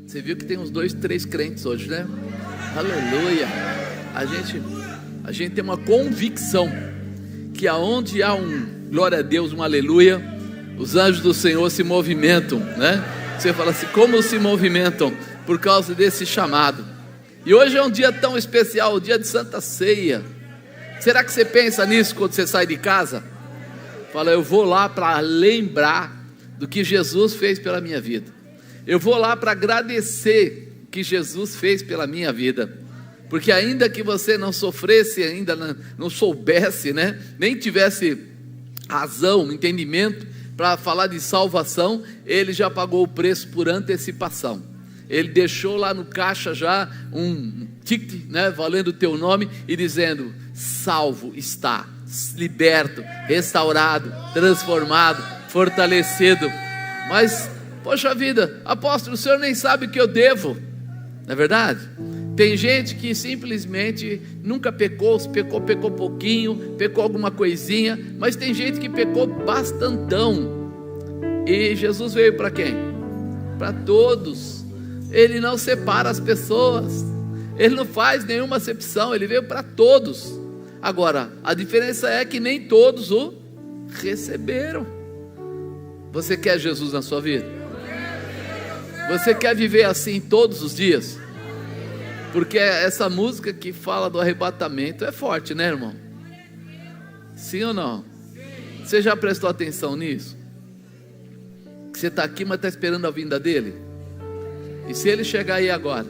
Você viu que tem uns 2, 3 crentes hoje, né? Aleluia. A gente tem uma convicção que aonde há um glória a Deus, um aleluia, os anjos do Senhor se movimentam, né? Você fala assim, como se movimentam? Por causa desse chamado. E hoje é um dia tão especial, o dia de Santa Ceia. Será que você pensa nisso quando você sai de casa? Fala, eu vou lá para lembrar do que Jesus fez pela minha vida. Eu vou lá para agradecer o que Jesus fez pela minha vida. Porque ainda que você não sofresse, ainda não soubesse, né? Nem tivesse razão, entendimento para falar de salvação, Ele já pagou o preço por antecipação. Ele deixou lá no caixa já um ticket, né, valendo o teu nome e dizendo, salvo está, liberto, restaurado, transformado, fortalecido. Mas, poxa vida, apóstolo, o senhor nem sabe o que eu devo, não é verdade? Tem gente que simplesmente nunca pecou, se pecou pouquinho, pecou alguma coisinha, mas tem gente que pecou bastantão. E Jesus veio para quem? Para todos. Ele não separa as pessoas, Ele não faz nenhuma acepção, Ele veio para todos. Agora, a diferença é que nem todos o receberam. Você quer Jesus na sua vida? Você quer viver assim todos os dias? Porque essa música que fala do arrebatamento é forte, né, irmão? Sim ou não? Você já prestou atenção nisso? Que você está aqui, mas está esperando a vinda dele? E se ele chegar aí agora?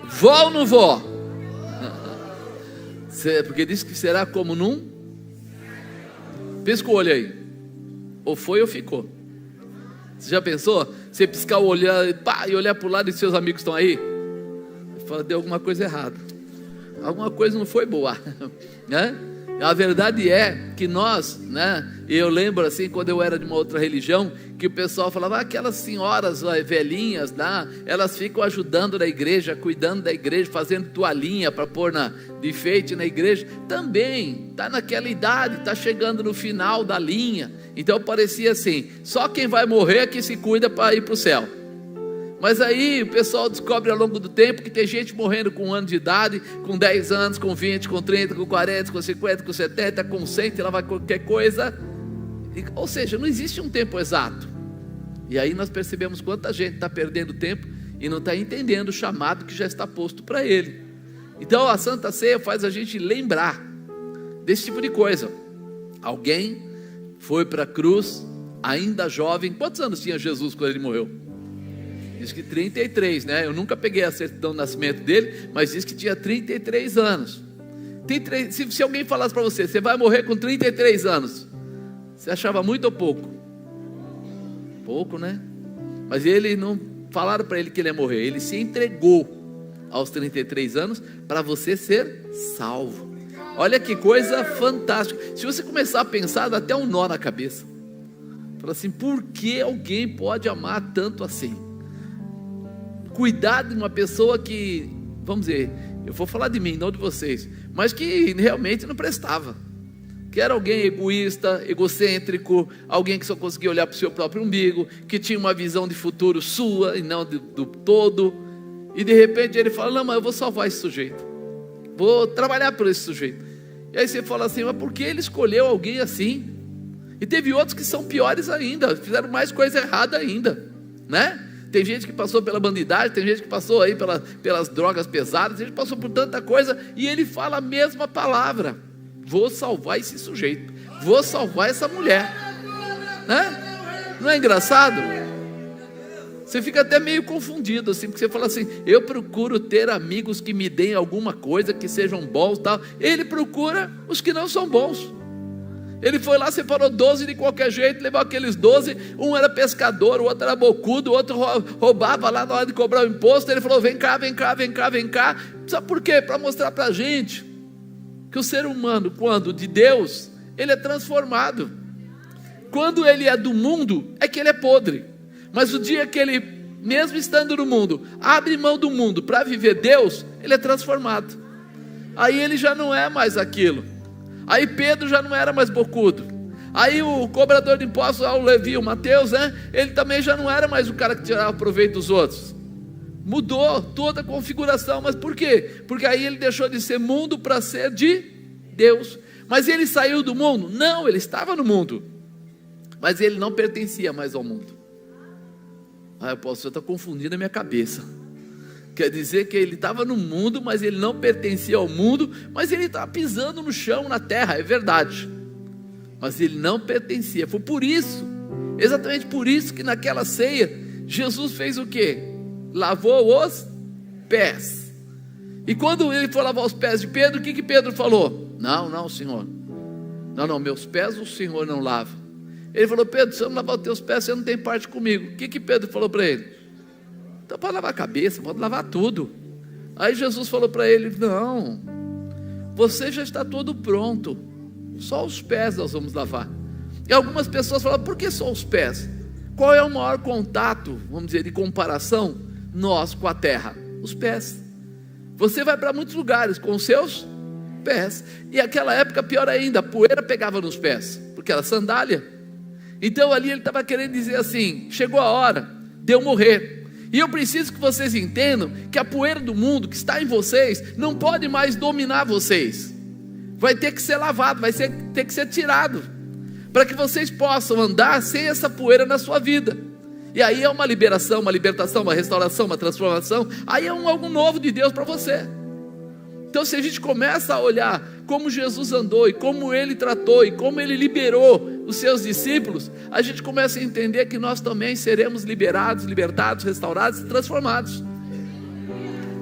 Vou ou não vou? Porque diz que será como num? Pisca o olho aí. Ou foi ou ficou. Você já pensou? Você piscar o olho e olhar para o lado e seus amigos estão aí? Fala, deu alguma coisa errada. Alguma coisa não foi boa, né? A verdade é que nós, né? Eu lembro assim, quando eu era de uma outra religião, que o pessoal falava, aquelas senhoras velhinhas lá, elas ficam ajudando na igreja, cuidando da igreja, fazendo toalhinha para pôr de enfeite na igreja. Também está naquela idade, está chegando no final da linha. Então parecia assim, só quem vai morrer é que se cuida para ir para o céu. Mas aí o pessoal descobre ao longo do tempo que tem gente morrendo com 1 ano de idade, com 10 anos, com 20, com 30, com 40, com 50, com 70, com 100, lá vai qualquer coisa. Ou seja, não existe um tempo exato. E aí nós percebemos quanta gente está perdendo tempo e não está entendendo o chamado que já está posto para ele. Então a Santa Ceia faz a gente lembrar desse tipo de coisa. Alguém foi para a cruz, ainda jovem. Quantos anos tinha Jesus quando ele morreu? Diz que 33, né? Eu nunca peguei a certidão de nascimento dele, mas diz que tinha 33 anos. Se alguém falasse para você, você vai morrer com 33 anos, você achava muito ou pouco? Pouco, né? Mas ele não falaram para ele que ele ia morrer, ele se entregou aos 33 anos para você ser salvo. Olha que coisa fantástica. Se você começar a pensar, dá até um nó na cabeça. Fala assim, por que alguém pode amar tanto assim? Cuidar de uma pessoa que, vamos dizer, eu vou falar de mim, não de vocês, mas que realmente não prestava, que era alguém egoísta, egocêntrico, alguém que só conseguia olhar para o seu próprio umbigo, que tinha uma visão de futuro sua e não do todo, e de repente ele fala, não, mas eu vou salvar esse sujeito, vou trabalhar por esse sujeito. E aí você fala assim, mas por que ele escolheu alguém assim? E teve outros que são piores ainda, fizeram mais coisa errada ainda, né? Tem gente que passou pela bandidagem, tem gente que passou aí pelas drogas pesadas, tem gente que passou por tanta coisa, e ele fala a mesma palavra, vou salvar esse sujeito, vou salvar essa mulher, né? Não é engraçado? Você fica até meio confundido assim, porque você fala assim, eu procuro ter amigos que me deem alguma coisa, que sejam bons e tal. Ele procura os que não são bons. Ele foi lá, separou 12 de qualquer jeito, levou aqueles 12, um era pescador, o outro era bocudo, o outro roubava lá na hora de cobrar o imposto. Ele falou, vem cá, vem cá, vem cá, vem cá. Sabe por quê? Para mostrar para a gente que o ser humano, quando de Deus, ele é transformado. Quando ele é do mundo, é que ele é podre. Mas o dia que ele, mesmo estando no mundo, abre mão do mundo para viver Deus, ele é transformado. Aí ele já não é mais aquilo. Aí Pedro já não era mais bocudo. Aí o cobrador de impostos, o Levi, o Mateus, né? Ele também já não era mais o cara que tirava proveito dos outros. Mudou toda a configuração. Mas por quê? Porque aí ele deixou de ser mundo para ser de Deus. Mas ele saiu do mundo? Não, ele estava no mundo, mas ele não pertencia mais ao mundo. O pastor está confundindo a minha cabeça. Quer dizer que ele estava no mundo, mas ele não pertencia ao mundo, mas ele estava pisando no chão, na terra, é verdade, mas ele não pertencia. Foi por isso, exatamente por isso, que naquela ceia Jesus fez o quê? Lavou os pés. E quando ele foi lavar os pés de Pedro, o que Pedro falou? Não, Senhor, não, meus pés o Senhor não lava. Ele falou: Pedro, se eu não lavar os teus pés, você não tem parte comigo. O que Pedro falou para ele? Então pode lavar a cabeça, pode lavar tudo. Aí Jesus falou para ele: não, você já está todo pronto, só os pés nós vamos lavar. E algumas pessoas falam: por que só os pés? Qual é o maior contato, vamos dizer, de comparação, nós com a terra? Os pés. Você vai para muitos lugares com os seus pés, e naquela época, pior ainda, a poeira pegava nos pés, porque era sandália. Então ali ele estava querendo dizer assim: chegou a hora de eu morrer, e eu preciso que vocês entendam que a poeira do mundo que está em vocês não pode mais dominar vocês. Vai ter que ser lavado, ter que ser tirado, para que vocês possam andar sem essa poeira na sua vida. E aí é uma liberação, uma libertação, uma restauração, uma transformação. Aí é algo novo de Deus para você. Então, se a gente começa a olhar como Jesus andou, e como Ele tratou, e como Ele liberou os seus discípulos, a gente começa a entender que nós também seremos liberados, libertados, restaurados e transformados,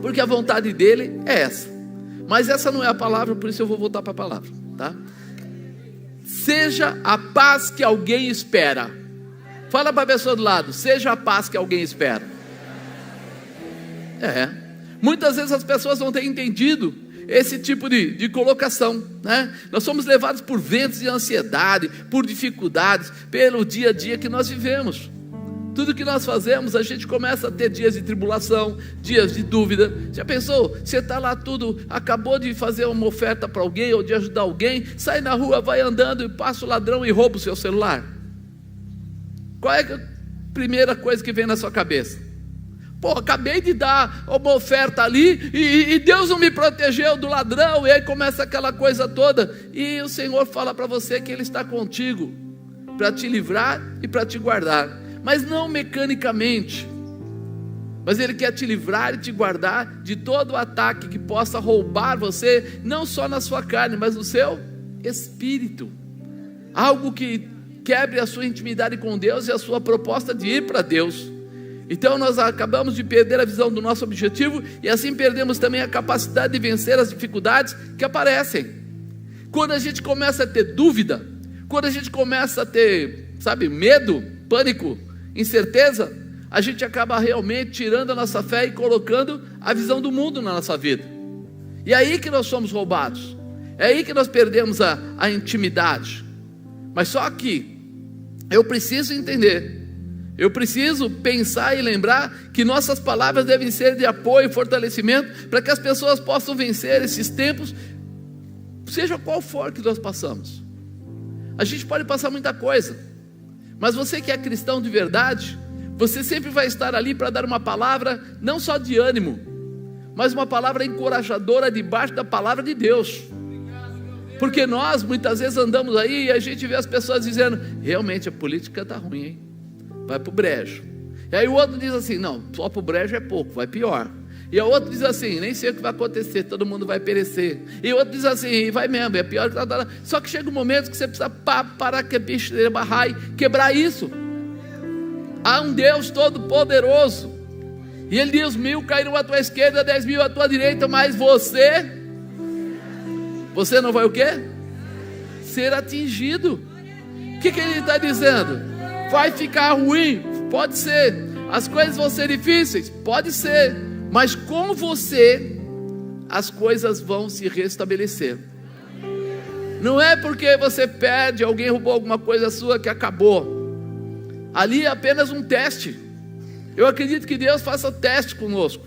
porque a vontade dEle é essa. Mas essa não é a palavra, por isso eu vou voltar para a palavra, tá? Seja a paz que alguém espera. Fala para a pessoa do lado: seja a paz que alguém espera. Muitas vezes as pessoas não têm entendido esse tipo de colocação, né? Nós somos levados por ventos de ansiedade, por dificuldades, pelo dia a dia que nós vivemos. Tudo que nós fazemos, a gente começa a ter dias de tribulação, dias de dúvida. Já pensou? Você está lá tudo, acabou de fazer uma oferta para alguém, ou de ajudar alguém, sai na rua, vai andando e passa o ladrão e rouba o seu celular. Qual é a primeira coisa que vem na sua cabeça? Pô, acabei de dar uma oferta ali e Deus não me protegeu do ladrão. E aí começa aquela coisa toda. E o Senhor fala para você que Ele está contigo para te livrar e para te guardar, mas não mecanicamente, mas Ele quer te livrar e te guardar de todo o ataque que possa roubar você, não só na sua carne, mas no seu espírito. Algo que quebre a sua intimidade com Deus e a sua proposta de ir para Deus. Então nós acabamos de perder a visão do nosso objetivo, e assim perdemos também a capacidade de vencer as dificuldades que aparecem. Quando a gente começa a ter dúvida, quando a gente começa a ter, medo, pânico, incerteza, a gente acaba realmente tirando a nossa fé e colocando a visão do mundo na nossa vida. E é aí que nós somos roubados, é aí que nós perdemos a intimidade. Mas só que eu preciso entender, eu preciso pensar e lembrar que nossas palavras devem ser de apoio e fortalecimento, para que as pessoas possam vencer esses tempos, seja qual for que nós passamos. A gente pode passar muita coisa, mas você que é cristão de verdade, você sempre vai estar ali para dar uma palavra, não só de ânimo, mas uma palavra encorajadora debaixo da palavra de Deus. Porque nós muitas vezes andamos aí e a gente vê as pessoas dizendo: realmente a política está ruim, hein? Vai para o brejo. E aí o outro diz assim: não, só para o brejo é pouco, vai pior. E o outro diz assim: nem sei o que vai acontecer, todo mundo vai perecer. E o outro diz assim: vai mesmo, é pior que tá. Só que chega um momento que você precisa parar, que bicho de barrar e quebrar isso. Há um Deus todo poderoso, e Ele diz: 1000 cairão à tua esquerda, 10.000 à tua direita, mas você não vai o quê? Ser atingido. O que Ele está dizendo? Vai ficar ruim? Pode ser. As coisas vão ser difíceis? Pode ser. Mas com você as coisas vão se restabelecer. Não é porque você perde, alguém roubou alguma coisa sua que acabou. Ali é apenas um teste. Eu acredito que Deus faça teste conosco.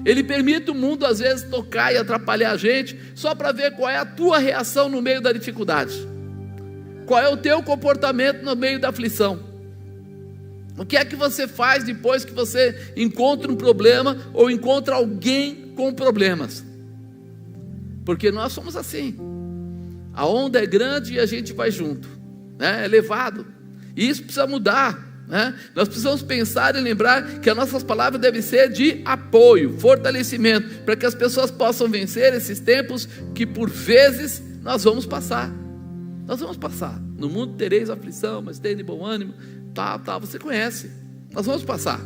Ele permite o mundo às vezes tocar e atrapalhar a gente, só para ver qual é a tua reação no meio da dificuldade. Qual é o teu comportamento no meio da aflição? O que é que você faz depois que você encontra um problema ou encontra alguém com problemas? Porque nós somos assim. A onda é grande e a gente vai junto, né? É levado. E isso precisa mudar, né? Nós precisamos pensar e lembrar que as nossas palavras devem ser de apoio, fortalecimento, para que as pessoas possam vencer esses tempos que por vezes nós vamos passar. Nós vamos passar. No mundo tereis aflição, mas tem de bom ânimo. Você conhece. Nós vamos passar.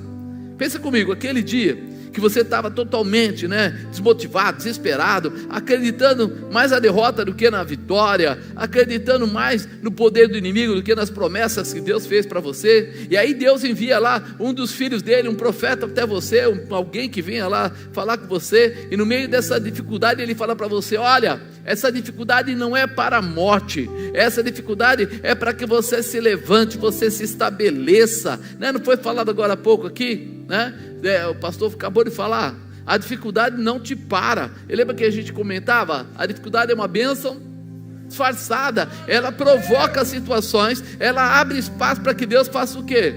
Pensa comigo, aquele dia que você estava totalmente, desmotivado, desesperado, acreditando mais na derrota do que na vitória, acreditando mais no poder do inimigo do que nas promessas que Deus fez para você, e aí Deus envia lá um dos filhos dele, um profeta até você, alguém que venha lá falar com você, e no meio dessa dificuldade ele fala para você: olha, essa dificuldade não é para a morte, essa dificuldade é para que você se levante, você se estabeleça, Não foi falado agora há pouco aqui, o pastor acabou de falar, a dificuldade não te para. Lembra que a gente comentava? A dificuldade é uma bênção disfarçada, ela provoca situações, ela abre espaço para que Deus faça o quê?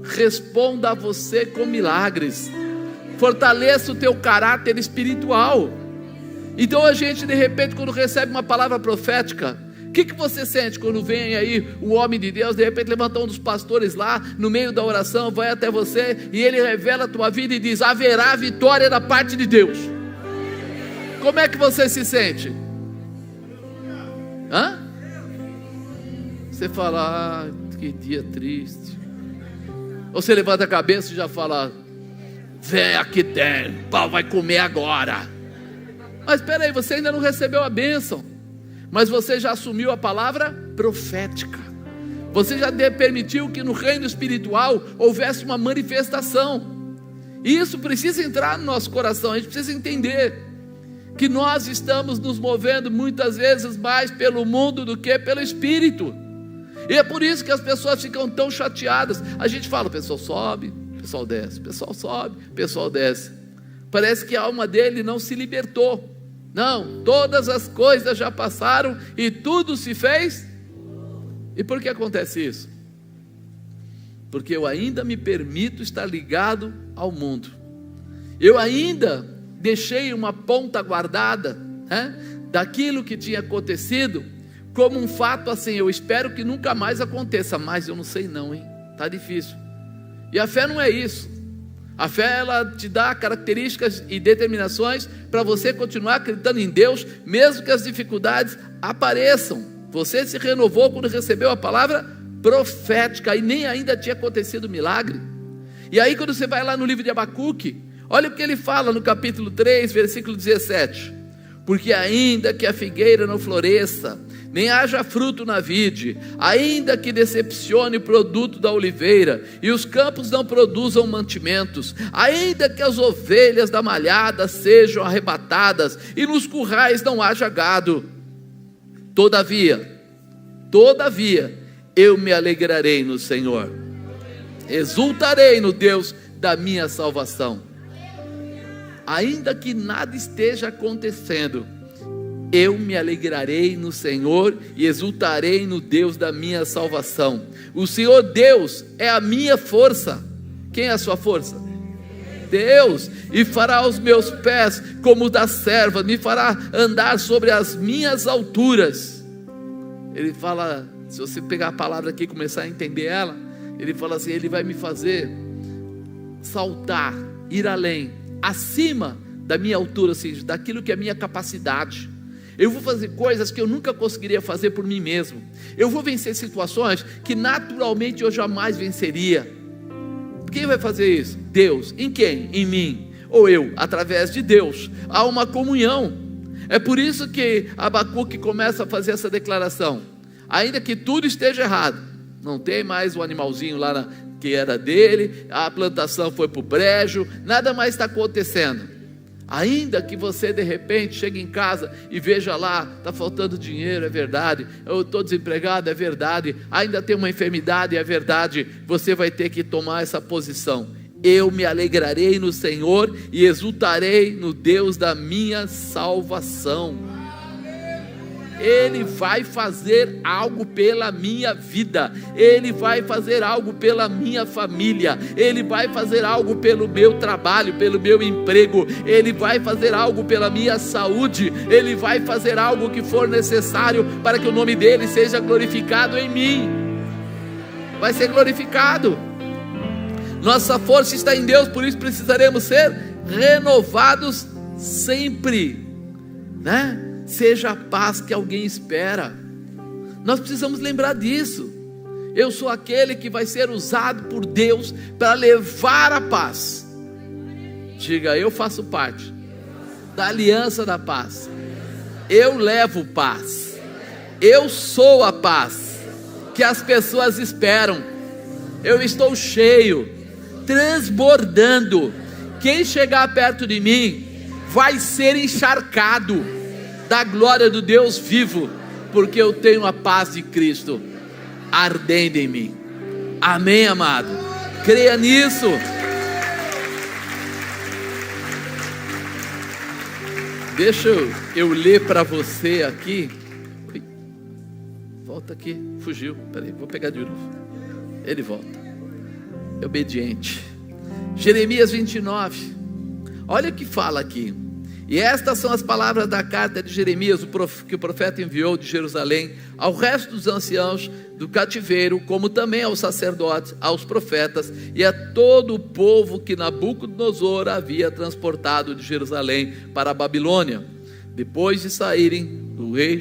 Responda a você com milagres, fortaleça o teu caráter espiritual. Então a gente, de repente, quando recebe uma palavra profética, o que você sente quando vem aí um homem de Deus, de repente levanta um dos pastores lá, no meio da oração, vai até você, e ele revela a tua vida e diz: haverá vitória da parte de Deus. Como é que você se sente? Você fala: que dia triste. Ou você levanta a cabeça e já fala: vem aqui dentro, o pau vai comer agora. Mas espera aí, você ainda não recebeu a bênção, mas você já assumiu a palavra profética. Você já permitiu que no reino espiritual houvesse uma manifestação. E isso precisa entrar no nosso coração. A gente precisa entender que nós estamos nos movendo muitas vezes mais pelo mundo do que pelo espírito. E é por isso que as pessoas ficam tão chateadas. A gente fala: o pessoal sobe, o pessoal desce, o pessoal sobe, o pessoal desce. Parece que a alma dele não se libertou. Não, todas as coisas já passaram e tudo se fez. E por que acontece isso? Porque eu ainda me permito estar ligado ao mundo. Eu ainda deixei uma ponta guardada, daquilo que tinha acontecido, como um fato assim: eu espero que nunca mais aconteça, mas eu não sei não, está difícil. E a fé não é isso. A fé, ela te dá características e determinações para você continuar acreditando em Deus, mesmo que as dificuldades apareçam. Você se renovou quando recebeu a palavra profética, e nem ainda tinha acontecido o milagre. E aí quando você vai lá no livro de Abacuque, olha o que ele fala no capítulo 3, versículo 17: porque ainda que a figueira não floresça, nem haja fruto na vide, ainda que decepcione o produto da oliveira, e os campos não produzam mantimentos, ainda que as ovelhas da malhada sejam arrebatadas, e nos currais não haja gado, todavia, eu me alegrarei no Senhor, exultarei no Deus da minha salvação. Ainda que nada esteja acontecendo, eu me alegrarei no Senhor e exultarei no Deus da minha salvação. O Senhor Deus é a minha força. Quem é a sua força? Deus. E fará os meus pés como os das servas, me fará andar sobre as minhas alturas. Ele fala, se você pegar a palavra aqui e começar a entender ela, ele fala assim: ele vai me fazer saltar, ir além, acima da minha altura, ou seja, daquilo que é a minha capacidade. Eu vou fazer coisas que eu nunca conseguiria fazer por mim mesmo. Eu vou vencer situações que naturalmente eu jamais venceria. Quem vai fazer isso? Deus. Em quem? Em mim. Ou eu, através de Deus. Há uma comunhão. É por isso que Abacuque começa a fazer essa declaração: ainda que tudo esteja errado, não tem mais o animalzinho lá que era dele, a plantação foi para o brejo, nada mais está acontecendo. Ainda que você de repente chegue em casa e veja lá, está faltando dinheiro, é verdade, eu estou desempregado, é verdade, ainda tem uma enfermidade, é verdade, você vai ter que tomar essa posição: eu me alegrarei no Senhor e exultarei no Deus da minha salvação. Ele vai fazer algo pela minha vida, Ele vai fazer algo pela minha família, Ele vai fazer algo pelo meu trabalho, pelo meu emprego, Ele vai fazer algo pela minha saúde, Ele vai fazer algo que for necessário para que o nome dEle seja glorificado em mim. Vai ser glorificado. Nossa força está em Deus, por isso precisaremos ser renovados sempre, né? Seja a paz que alguém espera. Nós precisamos lembrar disso. Eu sou aquele que vai ser usado por Deus para levar a paz. Diga, eu faço parte da aliança da paz. Eu levo paz. Eu sou a paz que as pessoas esperam. Eu estou cheio, transbordando. Quem chegar perto de mim vai ser encharcado da glória do Deus vivo, porque eu tenho a paz de Cristo ardendo em mim. Amém, amado? Creia nisso. Deixa eu ler para você aqui. Volta aqui, fugiu. Peraí, vou pegar de novo. Ele volta. É obediente. Jeremias 29. Olha o que fala aqui. E estas são as palavras da carta de Jeremias, que o profeta enviou de Jerusalém ao resto dos anciãos do cativeiro, como também aos sacerdotes, aos profetas e a todo o povo que Nabucodonosor havia transportado de Jerusalém para a Babilônia, depois de saírem o rei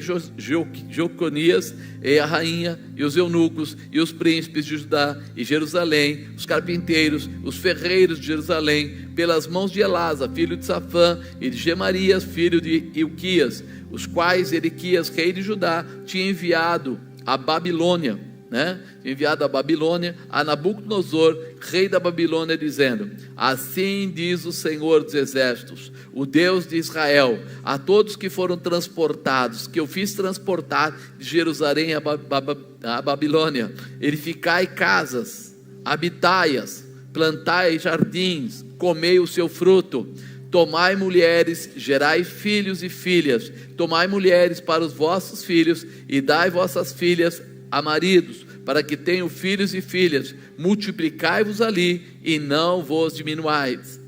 Jeconias e a rainha e os eunucos e os príncipes de Judá e Jerusalém, os carpinteiros, os ferreiros de Jerusalém, pelas mãos de Elasa, filho de Safã, e de Gemarias, filho de Ilquias, os quais Ezequias, rei de Judá, tinha enviado à Babilônia, enviado à Babilônia, a Nabucodonosor, rei da Babilônia, dizendo: assim diz o Senhor dos exércitos, o Deus de Israel, a todos que foram transportados, que eu fiz transportar de Jerusalém a Babilônia: edificai casas, habitai-as, plantai jardins, comei o seu fruto, tomai mulheres, gerai filhos e filhas, tomai mulheres para os vossos filhos, e dai vossas filhas a maridos, para que tenham filhos e filhas, multiplicai-vos ali, e não vos diminuais.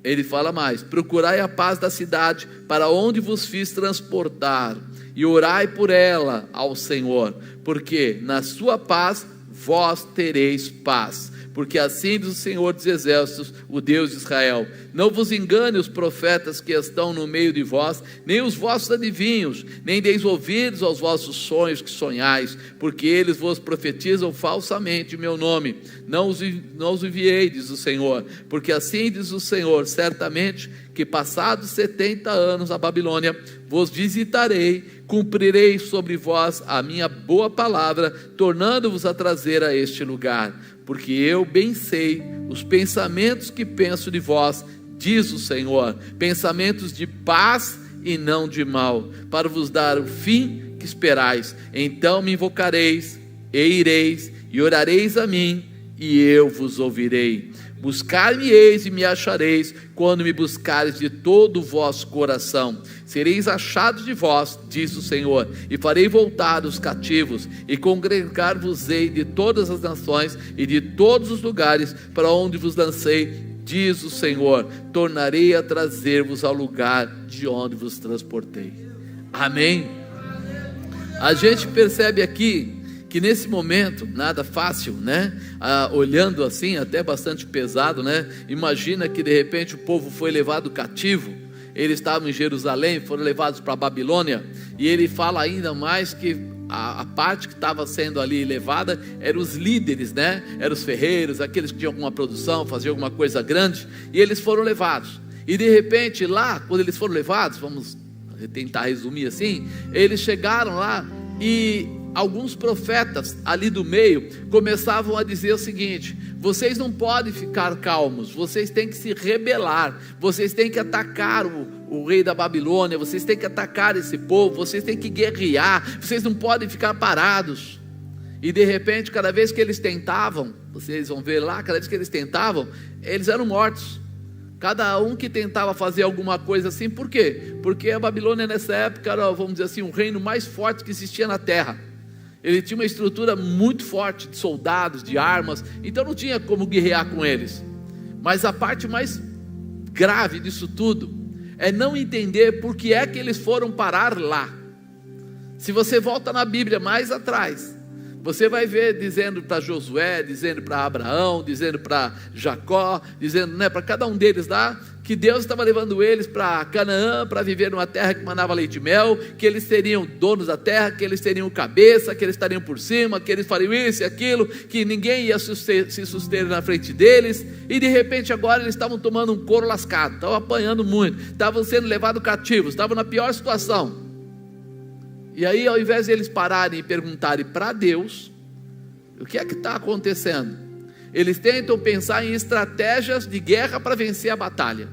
Ele fala mais: procurai a paz da cidade, para onde vos fiz transportar, e orai por ela ao Senhor, porque na sua paz vós tereis paz. Porque assim diz o Senhor dos exércitos, o Deus de Israel: não vos engane os profetas que estão no meio de vós, nem os vossos adivinhos, nem deis ouvidos aos vossos sonhos que sonhais, porque eles vos profetizam falsamente em meu nome. Não os enviei, diz o Senhor, porque assim diz o Senhor: certamente que passados 70 anos a Babilônia, vos visitarei, cumprirei sobre vós a minha boa palavra, tornando-vos a trazer a este lugar. Porque eu bem sei os pensamentos que penso de vós, diz o Senhor, pensamentos de paz e não de mal, para vos dar o fim que esperais. Então me invocareis, e ireis, e orareis a mim, e eu vos ouvirei. Buscar-me-eis e me achareis, quando me buscareis de todo o vosso coração. Sereis achados de vós, diz o Senhor, e farei voltar os cativos, e congregar-vos-ei de todas as nações e de todos os lugares para onde vos lancei, diz o Senhor. Tornarei a trazer-vos ao lugar de onde vos transportei. Amém? A gente percebe aqui que nesse momento, nada fácil, olhando assim, até bastante pesado, imagina que de repente o povo foi levado cativo, eles estavam em Jerusalém, foram levados para a Babilônia, e ele fala ainda mais que a parte que estava sendo ali levada eram os líderes, eram os ferreiros, aqueles que tinham alguma produção, faziam alguma coisa grande, e eles foram levados, e de repente lá, quando eles foram levados, vamos tentar resumir assim, eles chegaram lá, e alguns profetas ali do meio começavam a dizer o seguinte: vocês não podem ficar calmos, vocês têm que se rebelar, vocês têm que atacar o rei da Babilônia, vocês têm que atacar esse povo, vocês têm que guerrear, vocês não podem ficar parados. E de repente, cada vez que eles tentavam, vocês vão ver lá, cada vez que eles tentavam, eles eram mortos. Cada um que tentava fazer alguma coisa assim. Por quê? Porque a Babilônia nessa época era, vamos dizer assim, o reino mais forte que existia na terra. Ele tinha uma estrutura muito forte de soldados, de armas, então não tinha como guerrear com eles. Mas a parte mais grave disso tudo é não entender por que é que eles foram parar lá. Se você volta na Bíblia mais atrás, você vai ver dizendo para Josué, dizendo para Abraão, dizendo para Jacó, dizendo, né, para cada um deles lá, que Deus estava levando eles para Canaã, para viver numa terra que manava leite e mel, que eles seriam donos da terra, que eles teriam cabeça, que eles estariam por cima, que eles fariam isso e aquilo, que ninguém ia se suster na frente deles, e de repente agora eles estavam tomando um couro lascado, estavam apanhando muito, estavam sendo levados cativos, estavam na pior situação. E aí, ao invés de eles pararem e perguntarem para Deus, o que é que está acontecendo? Eles tentam pensar em estratégias de guerra para vencer a batalha.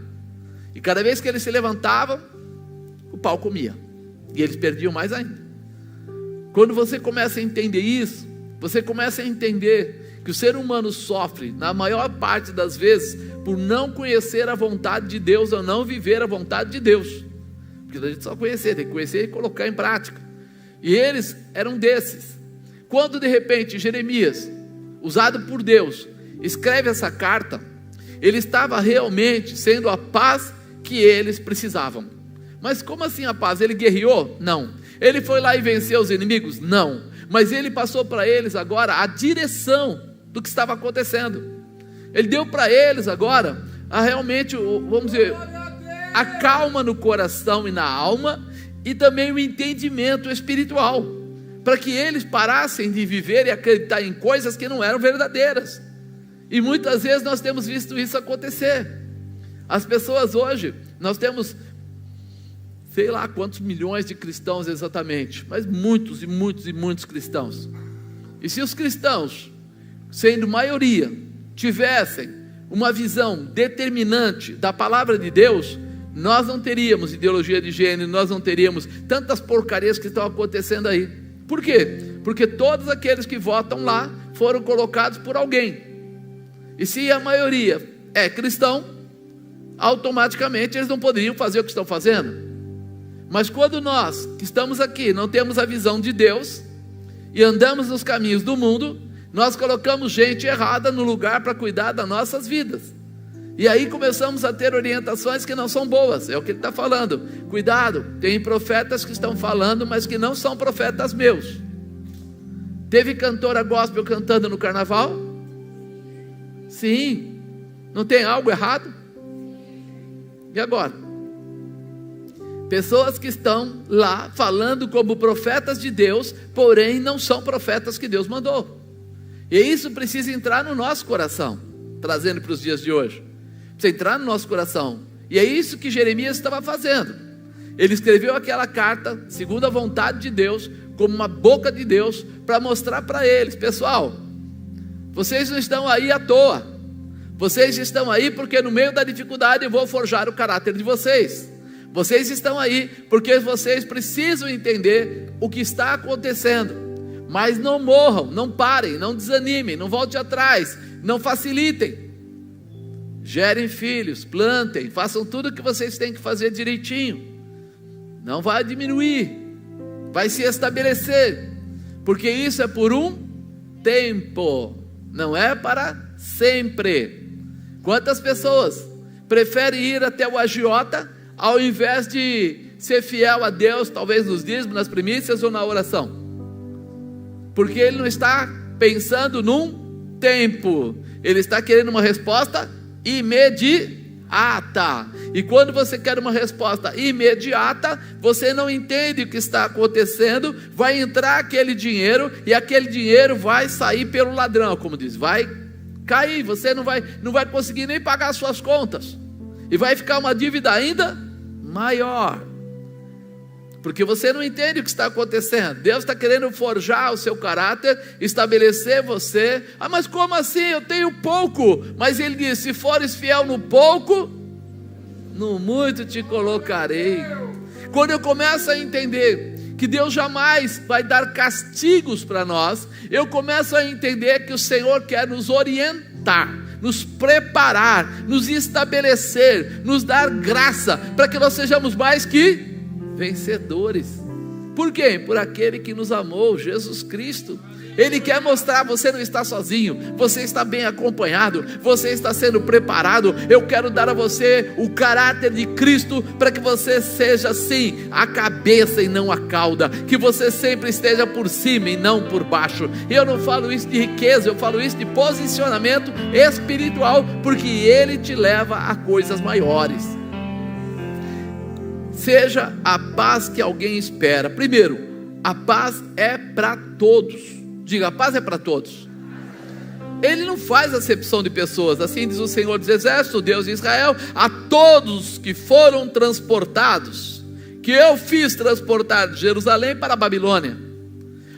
E cada vez que eles se levantavam, o pau comia. E eles perdiam mais ainda. Quando você começa a entender isso, você começa a entender que o ser humano sofre, na maior parte das vezes, por não conhecer a vontade de Deus, ou não viver a vontade de Deus. Porque a gente só conhecer, tem que conhecer e colocar em prática. E eles eram desses. Quando de repente Jeremias, usado por Deus, escreve essa carta, ele estava realmente sendo a paz que eles precisavam. Mas como assim a paz? Ele guerreou? Não. Ele foi lá e venceu os inimigos? Não. Mas ele passou para eles agora a direção do que estava acontecendo. Ele deu para eles agora realmente, vamos dizer, a calma no coração e na alma, e também o entendimento espiritual, para que eles parassem de viver e acreditar em coisas que não eram verdadeiras. E muitas vezes nós temos visto isso acontecer. As pessoas hoje, nós temos, sei lá quantos milhões de cristãos exatamente, mas muitos e muitos e muitos cristãos. E se os cristãos, sendo maioria, tivessem uma visão determinante da palavra de Deus, nós não teríamos ideologia de gênero, nós não teríamos tantas porcarias que estão acontecendo aí. Por quê? Porque todos aqueles que votam lá foram colocados por alguém. E se a maioria é cristão, automaticamente eles não poderiam fazer o que estão fazendo. Mas quando nós que estamos aqui não temos a visão de Deus e andamos nos caminhos do mundo, nós colocamos gente errada no lugar para cuidar das nossas vidas. E aí começamos a ter orientações que não são boas. É o que ele está falando. Cuidado, tem profetas que estão falando, mas que não são profetas meus. Teve cantora gospel cantando no carnaval? Sim. Não tem algo errado? E agora? Pessoas que estão lá falando como profetas de Deus, porém não são profetas que Deus mandou. E isso precisa entrar no nosso coração, trazendo para os dias de hoje. Precisa entrar no nosso coração. E é isso que Jeremias estava fazendo. Ele escreveu aquela carta, segundo a vontade de Deus, como uma boca de Deus, para mostrar para eles: pessoal, vocês não estão aí à toa. Vocês estão aí porque no meio da dificuldade eu vou forjar o caráter de vocês. Vocês estão aí porque vocês precisam entender o que está acontecendo. Mas não morram, não parem, não desanimem, não voltem atrás, não facilitem. Gerem filhos, plantem, façam tudo o que vocês têm que fazer direitinho. Não vai diminuir, vai se estabelecer, porque isso é por um tempo, não é para sempre. Quantas pessoas preferem ir até o agiota ao invés de ser fiel a Deus, talvez nos dízimos, nas primícias ou na oração? Porque ele não está pensando num tempo, ele está querendo uma resposta imediata. E quando você quer uma resposta imediata, você não entende o que está acontecendo. Vai entrar aquele dinheiro e aquele dinheiro vai sair pelo ladrão, como diz, vai cair. Você não vai conseguir nem pagar as suas contas, e vai ficar uma dívida ainda maior, porque você não entende o que está acontecendo. Deus está querendo forjar o seu caráter, estabelecer você. Ah, mas como assim? Eu tenho pouco. Mas ele diz: se fores fiel no pouco, no muito te colocarei. Quando eu começo a entender que Deus jamais vai dar castigos para nós, eu começo a entender que o Senhor quer nos orientar, nos preparar, nos estabelecer, nos dar graça, para que nós sejamos mais que vencedores. Por quê? Por aquele que nos amou, Jesus Cristo. Ele quer mostrar: você não está sozinho, você está bem acompanhado, você está sendo preparado. Eu quero dar a você o caráter de Cristo, para que você seja sim a cabeça e não a cauda, que você sempre esteja por cima e não por baixo. Eu não falo isso de riqueza, eu falo isso de posicionamento espiritual, porque Ele te leva a coisas maiores. Seja a paz que alguém espera. Primeiro, a paz é para todos. Diga: a paz é para todos. Ele não faz acepção de pessoas. Assim diz o Senhor dos Exércitos, o Deus de Israel: a todos que foram transportados, que eu fiz transportar de Jerusalém para a Babilônia.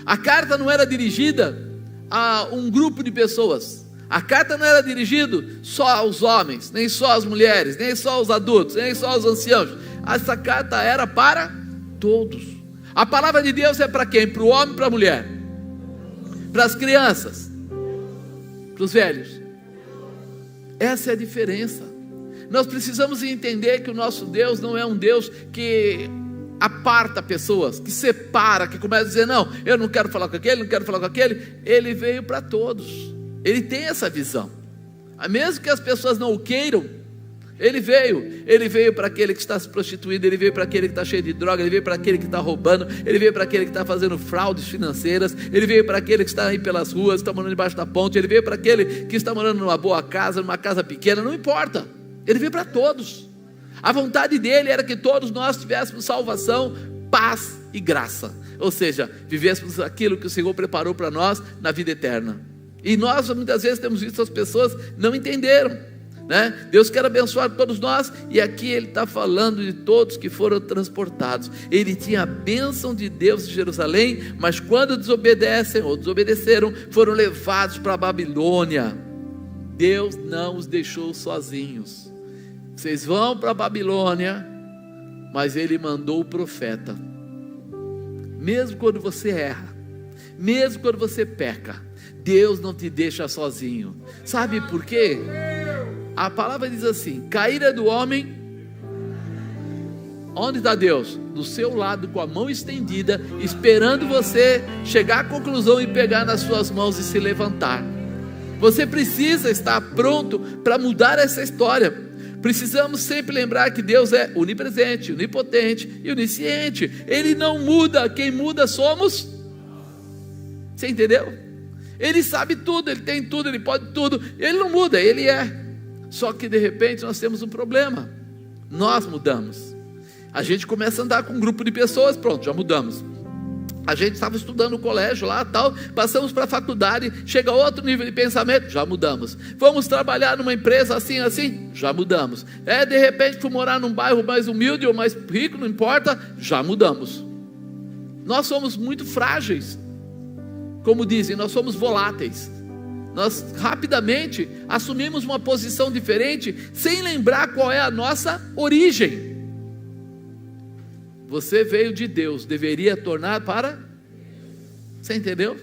A carta não era dirigida a um grupo de pessoas. A carta não era dirigida só aos homens, nem só às mulheres, nem só aos adultos, nem só aos anciãos. Essa carta era para todos. A palavra de Deus é para quem? Para o homem e para a mulher, para as crianças, para os velhos. Essa é a diferença. Nós precisamos entender que o nosso Deus não é um Deus que aparta pessoas, que separa, que começa a dizer: não, eu não quero falar com aquele, não quero falar com aquele. Ele veio para todos. Ele tem essa visão. Mesmo que as pessoas não o queiram, Ele veio para aquele que está se prostituindo, Ele veio para aquele que está cheio de droga, Ele veio para aquele que está roubando, Ele veio para aquele que está fazendo fraudes financeiras, Ele veio para aquele que está aí pelas ruas, está morando debaixo da ponte, Ele veio para aquele que está morando numa boa casa, numa casa pequena, não importa. Ele veio para todos. A vontade dele era que todos nós tivéssemos salvação, paz e graça, ou seja, vivêssemos aquilo que o Senhor preparou para nós na vida eterna. E nós muitas vezes temos visto as pessoas não entenderam, né? Deus quer abençoar todos nós, e aqui Ele está falando de todos que foram transportados. Ele tinha a bênção de Deus de Jerusalém, mas quando desobedeceram, foram levados para a Babilônia. Deus não os deixou sozinhos. Vocês vão para a Babilônia, mas Ele mandou o profeta. Mesmo quando você erra, mesmo quando você peca, Deus não te deixa sozinho. Sabe por quê? A palavra diz assim: cair é do homem. Onde está Deus? Do seu lado, com a mão estendida, esperando você chegar à conclusão e pegar nas suas mãos e se levantar. Você precisa estar pronto para mudar essa história. Precisamos sempre lembrar que Deus é onipresente, onipotente e onisciente. Ele não muda, quem muda somos. Você entendeu? Ele sabe tudo, Ele tem tudo, Ele pode tudo. Ele não muda, Ele é. Só que de repente nós temos um problema. Nós mudamos. A gente começa a andar com um grupo de pessoas, pronto, já mudamos. A gente estava estudando no colégio lá, tal, passamos para a faculdade, chega a outro nível de pensamento, já mudamos. Vamos trabalhar numa empresa assim, já mudamos. De repente fui morar num bairro mais humilde ou mais rico, não importa, já mudamos. Nós somos muito frágeis. Como dizem, nós somos voláteis. Nós rapidamente assumimos uma posição diferente, sem lembrar qual é a nossa origem. Você veio de Deus, deveria tornar para... Você entendeu?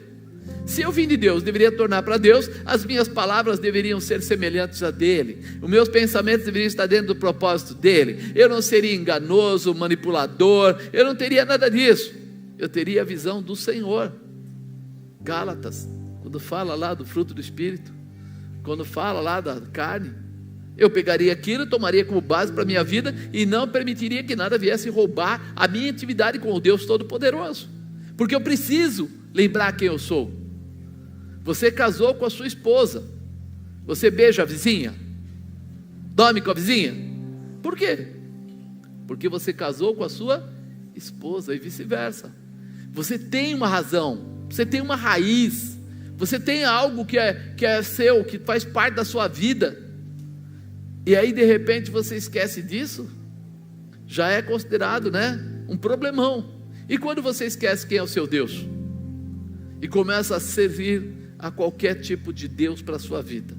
Se eu vim de Deus, deveria tornar para Deus. As minhas palavras deveriam ser semelhantes a dele. Os meus pensamentos deveriam estar dentro do propósito dele. Eu não seria enganoso, manipulador. Eu não teria nada disso. Eu teria a visão do Senhor. Gálatas, quando fala lá do fruto do Espírito, quando fala lá da carne, eu pegaria aquilo, tomaria como base para a minha vida e não permitiria que nada viesse roubar a minha intimidade com o Deus Todo-Poderoso, porque eu preciso lembrar quem eu sou. Você casou com a sua esposa, você beija a vizinha, dorme com a vizinha, por quê? Porque você casou com a sua esposa e vice-versa. Você tem uma razão, você tem uma raiz, você tem algo que é seu, que faz parte da sua vida, e aí de repente você esquece disso, já é considerado, né, um problemão. E quando você esquece quem é o seu Deus, e começa a servir a qualquer tipo de Deus para a sua vida,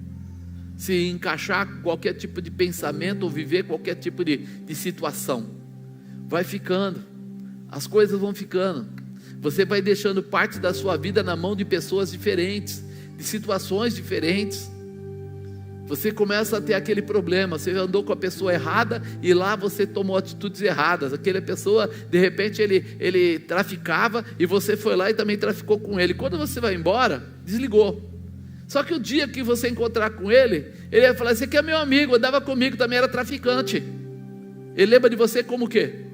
se encaixar qualquer tipo de pensamento, ou viver qualquer tipo de situação, vai ficando, as coisas vão ficando. Você vai deixando parte da sua vida na mão de pessoas diferentes, de situações diferentes. Você começa a ter aquele problema, você andou com a pessoa errada e lá você tomou atitudes erradas. Aquela pessoa, de repente ele traficava e você foi lá e também traficou com ele. Quando você vai embora, desligou. Só que o dia que você encontrar com ele vai falar: esse aqui é meu amigo, andava comigo, também era traficante. Ele lembra de você como o quê?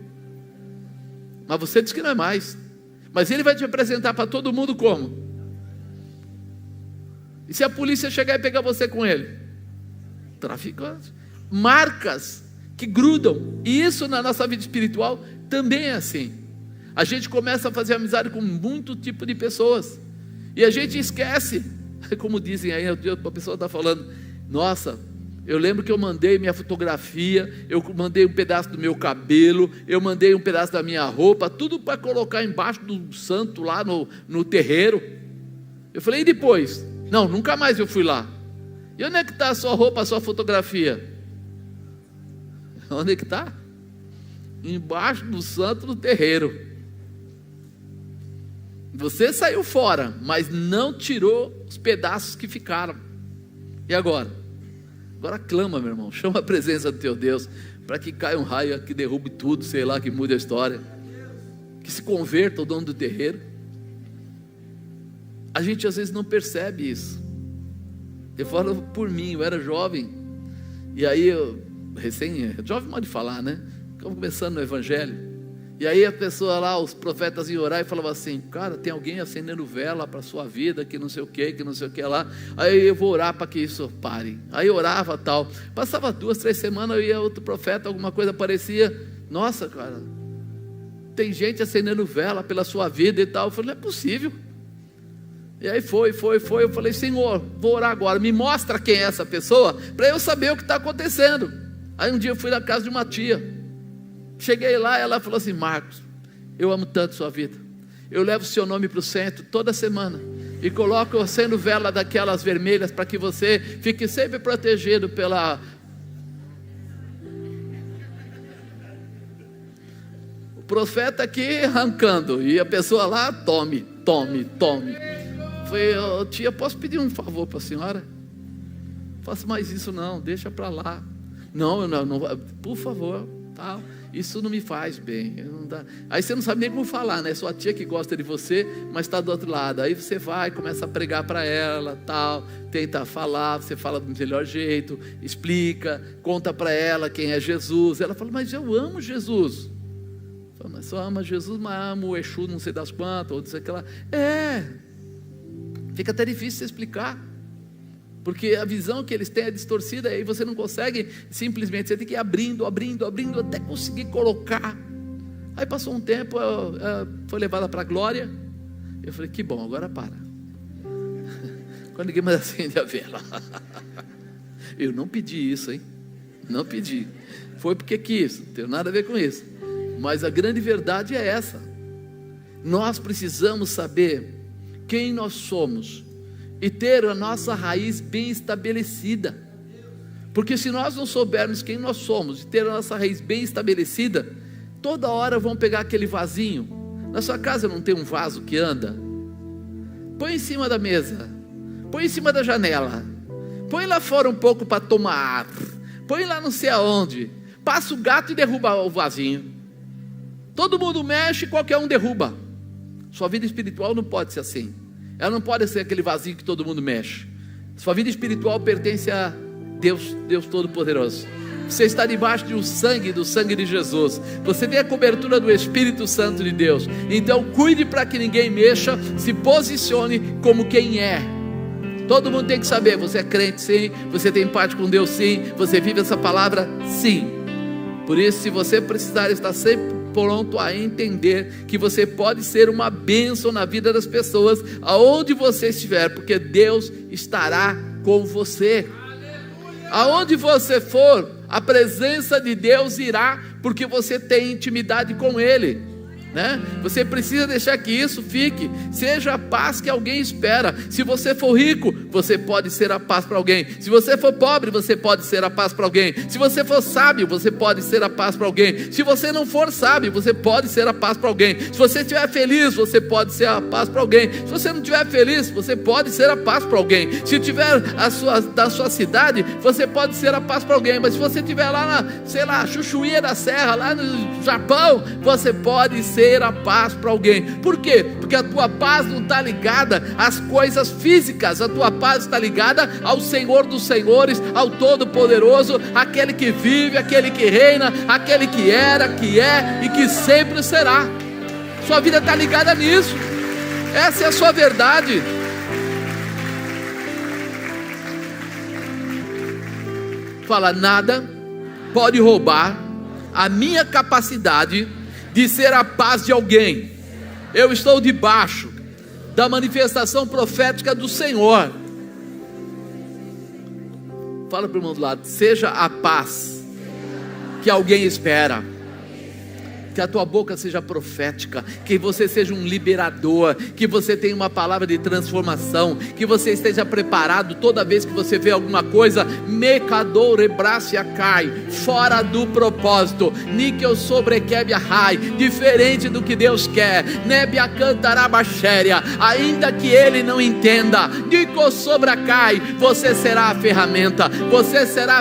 Mas você diz que não é mais. Mas ele vai te apresentar para todo mundo como? E se a polícia chegar e pegar você com ele? Traficante. Marcas que grudam. E isso na nossa vida espiritual também é assim. A gente começa a fazer amizade com muito tipo de pessoas e a gente esquece. Como dizem aí, a pessoa está falando: nossa, eu lembro que eu mandei minha fotografia, eu mandei um pedaço do meu cabelo, eu mandei um pedaço da minha roupa, tudo para colocar embaixo do santo lá no terreiro. Eu falei: e depois? Não, nunca mais eu fui lá. E onde é que está a sua roupa, a sua fotografia? Onde é que está? Embaixo do santo no terreiro. Você saiu fora, mas não tirou os pedaços que ficaram. E agora? Agora clama, meu irmão, chama a presença do teu Deus, para que caia um raio que derrube tudo, sei lá, que mude a história, que se converta o dono do terreiro. A gente às vezes não percebe isso. Eu falo por mim, eu era jovem, e aí jovem pode falar, né? Estava começando no evangelho. E aí a pessoa lá, os profetas iam orar e falavam assim: cara, tem alguém acendendo vela para a sua vida, que não sei o que lá. Aí eu vou orar para que isso pare. Aí orava tal. Passava 2, 3 semanas, eu ia outro profeta, alguma coisa aparecia. Nossa, cara, tem gente acendendo vela pela sua vida e tal. Eu falei: não é possível. E aí foi. Eu falei: Senhor, vou orar agora, me mostra quem é essa pessoa, para eu saber o que está acontecendo. Aí um dia eu fui na casa de uma tia. Cheguei lá, ela falou assim: Marcos, eu amo tanto sua vida, eu levo o seu nome para o centro toda semana e coloco acendo vela daquelas vermelhas para que você fique sempre protegido pela... O profeta aqui arrancando e a pessoa lá: tome. Falei: tia, posso pedir um favor para a senhora? Não faça mais isso não, deixa para lá. Não, por favor, tal. Isso não me faz bem, não dá. Aí você não sabe nem como falar, né? Sua tia que gosta de você, mas está do outro lado. Aí você vai, começa a pregar para ela, tal, tenta falar, você fala do melhor jeito, explica, conta para ela quem é Jesus. Ela fala: mas eu amo Jesus. Fala: mas só ama Jesus, mas amo o Exu não sei das quantas, ou dizer que lá. Fica até difícil de explicar, porque a visão que eles têm é distorcida, aí você não consegue simplesmente, você tem que ir abrindo, até conseguir colocar. Aí passou um tempo, foi levada para a glória. Eu falei: que bom, agora para. Quando ninguém mais acende a vela. Eu não pedi isso, hein? Não pedi. Foi porque quis, não tem nada a ver com isso. Mas a grande verdade é essa. Nós precisamos saber quem nós somos e ter a nossa raiz bem estabelecida, porque se nós não soubermos quem nós somos e ter a nossa raiz bem estabelecida, toda hora vão pegar aquele vasinho. Na sua casa não tem um vaso que anda? Põe em cima da mesa, põe em cima da janela, põe lá fora um pouco para tomar ar, põe lá não sei aonde, passa o gato e derruba o vasinho. Todo mundo mexe, qualquer um derruba. Sua vida espiritual não pode ser assim. Ela não pode ser aquele vazio que todo mundo mexe. Sua vida espiritual pertence a Deus Todo-Poderoso. Você está debaixo do sangue de Jesus. Você tem a cobertura do Espírito Santo de Deus. Então cuide para que ninguém mexa. Se posicione como quem é. Todo mundo tem que saber: você é crente sim, você tem parte com Deus sim, você vive essa palavra sim. Por isso, se você precisar estar sempre pronto a entender que você pode ser uma bênção na vida das pessoas, aonde você estiver, porque Deus estará com você. Aonde você for, a presença de Deus irá, porque você tem intimidade com Ele. né? Você precisa deixar que isso fique. Seja a paz que alguém espera. Se você for rico, você pode ser a paz para alguém. Se você for pobre, você pode ser a paz para alguém. Se você for sábio, você pode ser a paz para alguém. Se você não for sábio, você pode ser a paz para alguém. Se você estiver feliz, você pode ser a paz para alguém. Se você não estiver feliz, você pode ser a paz para alguém. Se tiver da sua cidade, você pode ser a paz para alguém. Mas se você estiver lá na, Chuchuia da Serra, lá no Japão, você pode ser a paz para alguém. Por quê? Porque a tua paz não está ligada às coisas físicas. A tua paz está ligada ao Senhor dos Senhores, ao Todo-Poderoso, aquele que vive, aquele que reina, aquele que era, que é e que sempre será. Sua vida está ligada nisso. Essa é a sua verdade. Fala, nada pode roubar a minha capacidade de ser a paz de alguém. Eu estou debaixo da manifestação profética do Senhor. Fala para o irmão do lado, seja a paz que alguém espera. Que a tua boca seja profética, que você seja um liberador, que você tenha uma palavra de transformação, que você esteja preparado toda vez que você vê alguma coisa, cai fora do propósito, níquel sobrequebia rai, diferente do que Deus quer, nebia cantarabaxéria, ainda que ele não entenda, níquel sobracai, você será a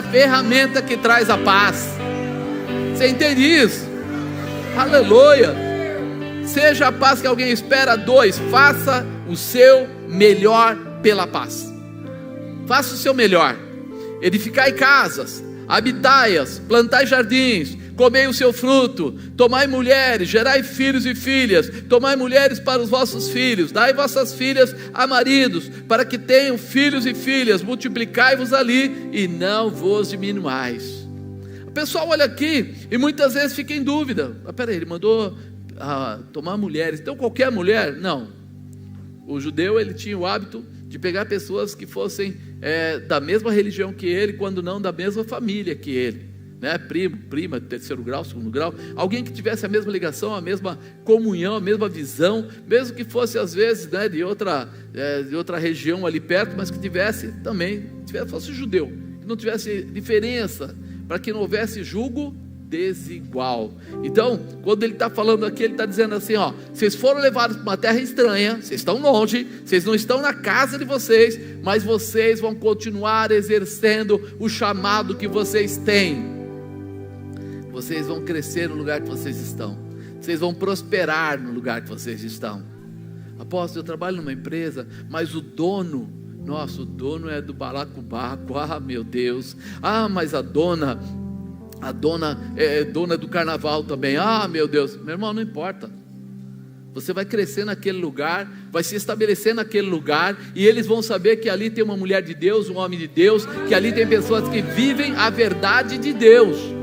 ferramenta que traz a paz. Você entende isso? Aleluia. Seja a paz que alguém espera. 2, faça o seu melhor pela paz. Faça o seu melhor. Edificai casas, habitai-as, plantai jardins, comei o seu fruto, tomai mulheres, gerai filhos e filhas, tomai mulheres para os vossos filhos, dai vossas filhas a maridos, para que tenham filhos e filhas, multiplicai-vos ali e não vos diminuais. O pessoal olha aqui e muitas vezes fica em dúvida. Peraí, ele mandou tomar mulheres, então qualquer mulher? Não. O judeu, ele tinha o hábito de pegar pessoas que fossem da mesma religião que ele, quando não da mesma família que ele, né? Primo, prima, terceiro grau, segundo grau, alguém que tivesse a mesma ligação, a mesma comunhão, a mesma visão, mesmo que fosse às vezes, né, de outra região ali perto, mas que fosse judeu, que não tivesse diferença, para que não houvesse julgo desigual. Então, quando ele está falando aqui, ele está dizendo assim, vocês foram levados para uma terra estranha, vocês estão longe, vocês não estão na casa de vocês, mas vocês vão continuar exercendo o chamado que vocês têm. Vocês vão crescer no lugar que vocês estão, vocês vão prosperar no lugar que vocês estão. Apóstolo, eu trabalho numa empresa, mas o dono é do balacobaco, meu Deus, mas a dona é dona do carnaval também, meu Deus. Meu irmão, não importa, você vai crescer naquele lugar, vai se estabelecer naquele lugar, e eles vão saber que ali tem uma mulher de Deus, um homem de Deus, que ali tem pessoas que vivem a verdade de Deus.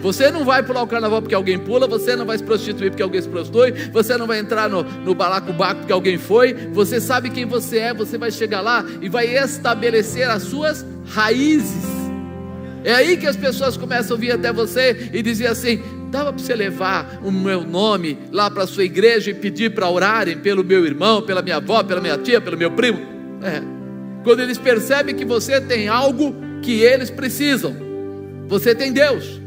Você não vai pular o carnaval porque alguém pula, você não vai se prostituir porque alguém se prostitui, você não vai entrar no balacobaco porque alguém foi. Você sabe quem você é, você vai chegar lá e vai estabelecer as suas raízes. É aí que as pessoas começam a vir até você e dizer assim: dava para você levar o meu nome lá para a sua igreja e pedir para orarem pelo meu irmão, pela minha avó, pela minha tia, pelo meu primo? Quando eles percebem que você tem algo que eles precisam, você tem Deus,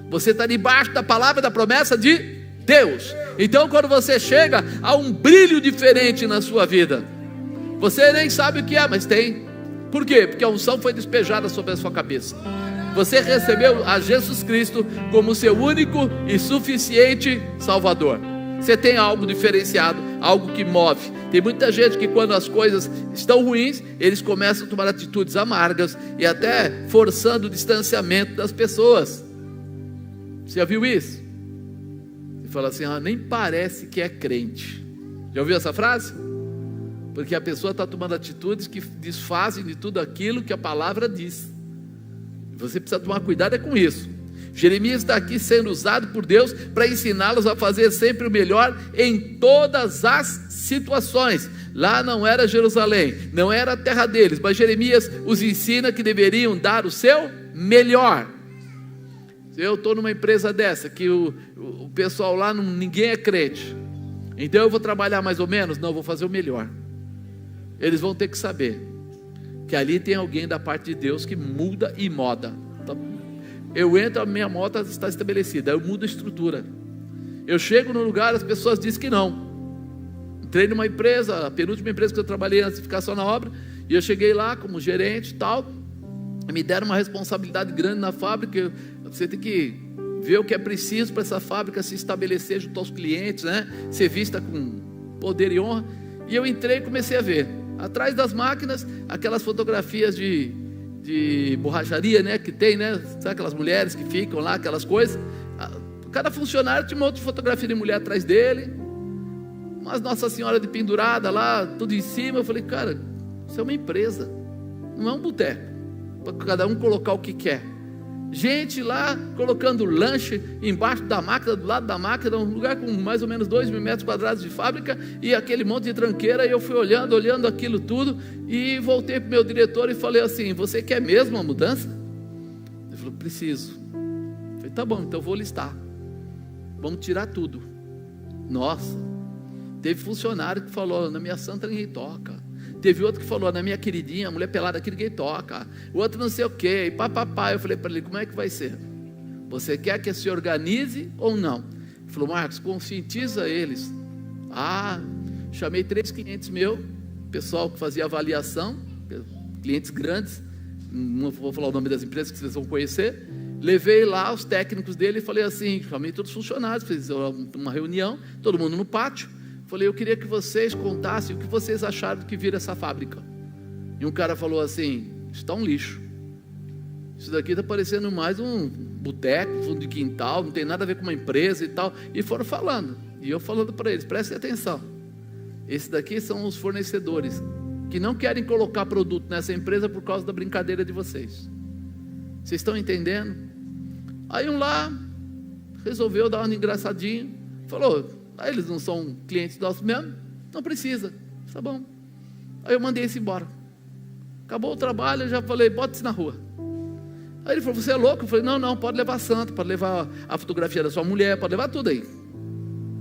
você está debaixo da palavra, da promessa de Deus. Então quando você chega, há um brilho diferente na sua vida. Você nem sabe o que é, mas tem. Por quê? Porque a unção foi despejada sobre a sua cabeça. Você recebeu a Jesus Cristo como seu único e suficiente Salvador. Você tem algo diferenciado, algo que move. Tem muita gente que quando as coisas estão ruins, eles começam a tomar atitudes amargas e até forçando o distanciamento das pessoas. Você já viu isso? Você fala assim: nem parece que é crente. Já ouviu essa frase? Porque a pessoa está tomando atitudes que desfazem de tudo aquilo que a palavra diz. Você precisa tomar cuidado com isso. Jeremias está aqui sendo usado por Deus para ensiná-los a fazer sempre o melhor em todas as situações. Lá não era Jerusalém, não era a terra deles, mas Jeremias os ensina que deveriam dar o seu melhor. Eu estou numa empresa dessa, que o pessoal lá, ninguém é crente, então eu vou trabalhar mais ou menos? Não, eu vou fazer o melhor. Eles vão ter que saber que ali tem alguém da parte de Deus que muda e moda. Eu entro, a minha moda está estabelecida, eu mudo a estrutura. Eu chego no lugar, as pessoas dizem que não. Entrei numa empresa, a penúltima empresa que eu trabalhei antes de ficar só na obra, e eu cheguei lá como gerente e tal, me deram uma responsabilidade grande na fábrica. Você tem que ver o que é preciso para essa fábrica se estabelecer junto aos clientes, né? Ser vista com poder e honra. E eu entrei e comecei a ver, atrás das máquinas, aquelas fotografias de borracharia, né? Que tem, né? Sabe aquelas mulheres que ficam lá, aquelas coisas. Cada funcionário tinha uma outra fotografia de mulher atrás dele, mas Nossa Senhora de pendurada lá, tudo em cima. Eu falei, cara, isso é uma empresa, não é um boteco, para cada um colocar o que quer. Gente lá colocando lanche embaixo da máquina, do lado da máquina, um lugar com mais ou menos 2.000 metros quadrados de fábrica, e aquele monte de tranqueira. E eu fui olhando aquilo tudo, e voltei para o meu diretor e falei assim: você quer mesmo uma mudança? Ele falou: preciso. Eu falei: tá bom, então eu vou listar, vamos tirar tudo. Nossa, teve funcionário que falou: na minha santa ninguém toca. Teve outro que falou: na minha queridinha, a mulher pelada aqui ninguém toca. O outro não sei o que, e papapá. Eu falei para ele: como é que vai ser? Você quer que se organize ou não? Ele falou: Marcos, conscientiza eles. Chamei 3 clientes meus, pessoal que fazia avaliação, clientes grandes, não vou falar o nome das empresas que vocês vão conhecer. Levei lá os técnicos dele e falei assim, chamei todos os funcionários, fiz uma reunião, todo mundo no pátio. Falei: eu queria que vocês contassem o que vocês acharam do que vira essa fábrica. E um cara falou assim: isso está um lixo, isso daqui está parecendo mais um boteco, fundo de quintal, não tem nada a ver com uma empresa e tal. E foram falando, e eu falando para eles: prestem atenção, esse daqui são os fornecedores que não querem colocar produto nessa empresa por causa da brincadeira de vocês. Vocês estão entendendo? Aí um lá resolveu dar uma engraçadinha, falou: eles não são clientes nossos mesmo? Não precisa. Tá bom. Aí eu mandei esse embora. Acabou o trabalho, eu já falei: bota-se na rua. Aí ele falou: você é louco? Eu falei: não, pode levar a santa, pode levar a fotografia da sua mulher, pode levar tudo aí.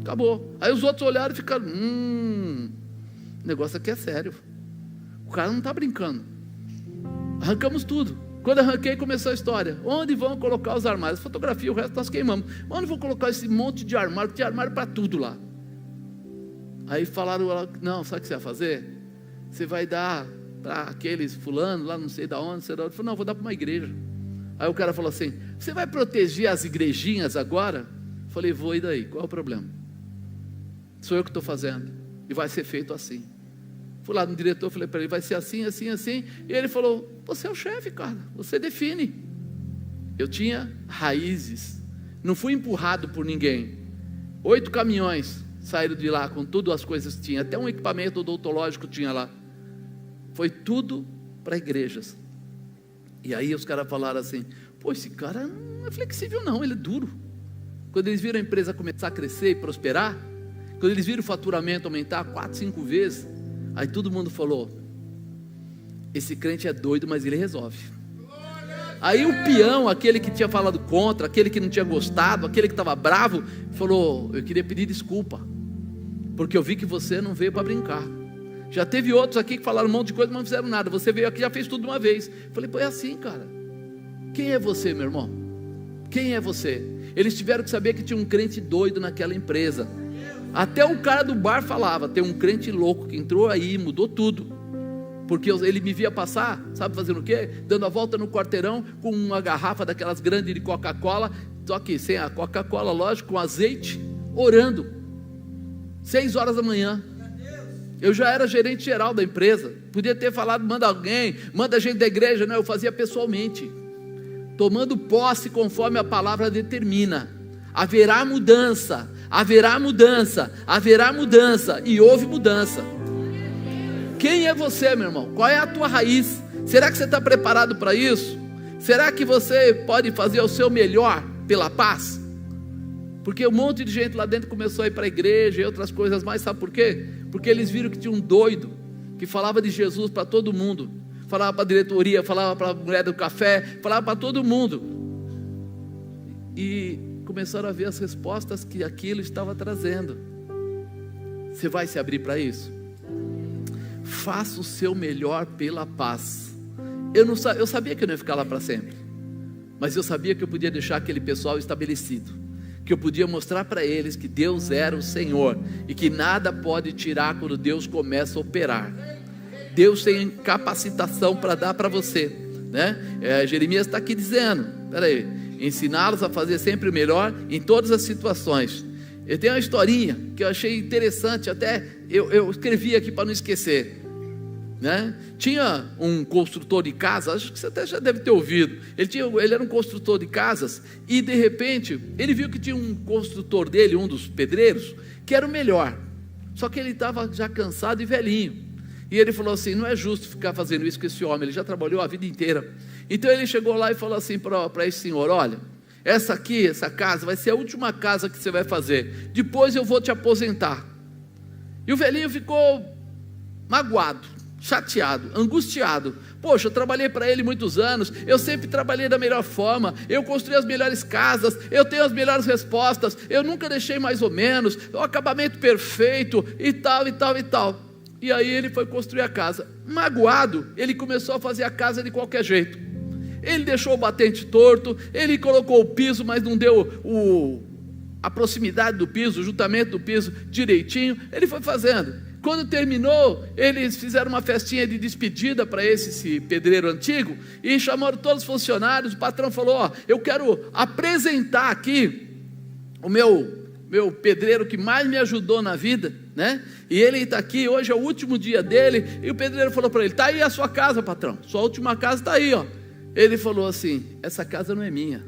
Acabou. Aí os outros olharam e ficaram: o negócio aqui é sério, o cara não está brincando. Arrancamos tudo. Quando arranquei, começou a história: onde vão colocar os armários? Fotografia, o resto nós queimamos. Onde vão colocar esse monte de armário? Tem armário para tudo lá. Aí falaram: não, sabe o que você vai fazer? Você vai dar para aqueles fulano lá, não sei da onde, Eu falei: não, vou dar para uma igreja. Aí o cara falou assim: você vai proteger as igrejinhas agora? Eu falei: vou, e daí? Qual é o problema? Sou eu que estou fazendo, e vai ser feito assim. Fui lá no diretor, falei para ele: vai ser assim, assim, assim. E ele falou: você é o chefe, cara, você define. Eu tinha raízes, não fui empurrado por ninguém. 8 caminhões saíram de lá com tudo as coisas que tinha, até um equipamento odontológico tinha lá. Foi tudo para igrejas. E aí os caras falaram assim: pô, esse cara não é flexível não, ele é duro. Quando eles viram a empresa começar a crescer e prosperar, quando eles viram o faturamento aumentar 4, 5 vezes, aí todo mundo falou: esse crente é doido, mas ele resolve. Aí o peão, aquele que tinha falado contra, aquele que não tinha gostado, aquele que estava bravo, falou: eu queria pedir desculpa, porque eu vi que você não veio para brincar. Já teve outros aqui que falaram um monte de coisa, mas não fizeram nada. Você veio aqui e já fez tudo de uma vez. Falei: pô, é assim, cara. Quem é você, meu irmão? Quem é você? Eles tiveram que saber que tinha um crente doido naquela empresa. Até o cara do bar falava: tem um crente louco que entrou aí, mudou tudo. Porque ele me via passar, sabe fazendo o quê? Dando a volta no quarteirão com uma garrafa daquelas grandes de Coca-Cola, só que sem a Coca-Cola, lógico, com azeite, orando, 6 horas da manhã. Eu já era gerente geral da empresa, podia ter falado: manda alguém, manda gente da igreja. Não, eu fazia pessoalmente, tomando posse conforme a palavra determina. Haverá mudança, haverá mudança, haverá mudança, e houve mudança. Quem é você, meu irmão? Qual é a tua raiz? Será que você está preparado para isso? Será que você pode fazer o seu melhor pela paz? Porque um monte de gente lá dentro começou a ir para a igreja e outras coisas mais. Sabe por quê? Porque eles viram que tinha um doido que falava de Jesus para todo mundo, falava para a diretoria, falava para a mulher do café, falava para todo mundo. e começaram a ver as respostas que aquilo estava trazendo. Você vai se abrir para isso? Faça o seu melhor pela paz. Eu sabia que eu não ia ficar lá para sempre, mas eu sabia que eu podia deixar aquele pessoal estabelecido, que eu podia mostrar para eles que Deus era o Senhor, e que nada pode tirar quando Deus começa a operar. Deus tem capacitação para dar para você, né? Jeremias está aqui dizendo, peraí, ensiná-los a fazer sempre o melhor em todas as situações. Eu tenho uma historinha que eu achei interessante, até eu escrevi aqui para não esquecer, né? Tinha um construtor de casas, acho que você até já deve ter ouvido. Ele era um construtor de casas, e de repente ele viu que tinha um construtor dele, um dos pedreiros, que era o melhor, só que ele estava já cansado e velhinho, e ele falou assim: não é justo ficar fazendo isso com esse homem, ele já trabalhou a vida inteira. Então ele chegou lá e falou assim para esse senhor: olha, essa casa vai ser a última casa que você vai fazer, depois eu vou te aposentar. E o velhinho ficou magoado, chateado, angustiado. Poxa, eu trabalhei para ele muitos anos, eu sempre trabalhei da melhor forma, eu construí as melhores casas, eu tenho as melhores respostas, eu nunca deixei mais ou menos, o acabamento perfeito, e tal, e tal, e tal. E aí ele foi construir a casa. Magoado, ele começou a fazer a casa de qualquer jeito. Ele deixou o batente torto, ele colocou o piso, mas não deu a proximidade do piso, o juntamento do piso direitinho. Ele foi fazendo. Quando terminou, eles fizeram uma festinha de despedida para esse pedreiro antigo, e chamaram todos os funcionários. O patrão falou: ó, eu quero apresentar aqui o meu pedreiro que mais me ajudou na vida, né? E ele está aqui, hoje é o último dia dele. E o pedreiro falou para ele: está aí a sua casa, patrão, sua última casa está aí, ó. Ele falou assim: essa casa não é minha,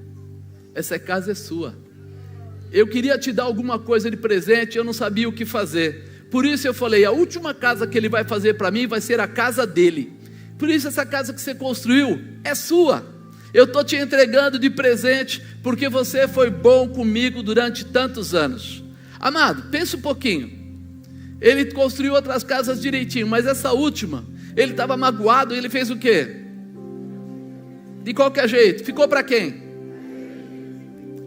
essa casa é sua. Eu queria te dar alguma coisa de presente, eu não sabia o que fazer, por isso eu falei: a última casa que ele vai fazer para mim vai ser a casa dele. Por isso essa casa que você construiu é sua. Eu estou te entregando de presente, porque você foi bom comigo durante tantos anos. Amado, pensa um pouquinho. Ele construiu outras casas direitinho, mas essa última, ele estava magoado, e ele fez o quê? De qualquer jeito. Ficou para quem?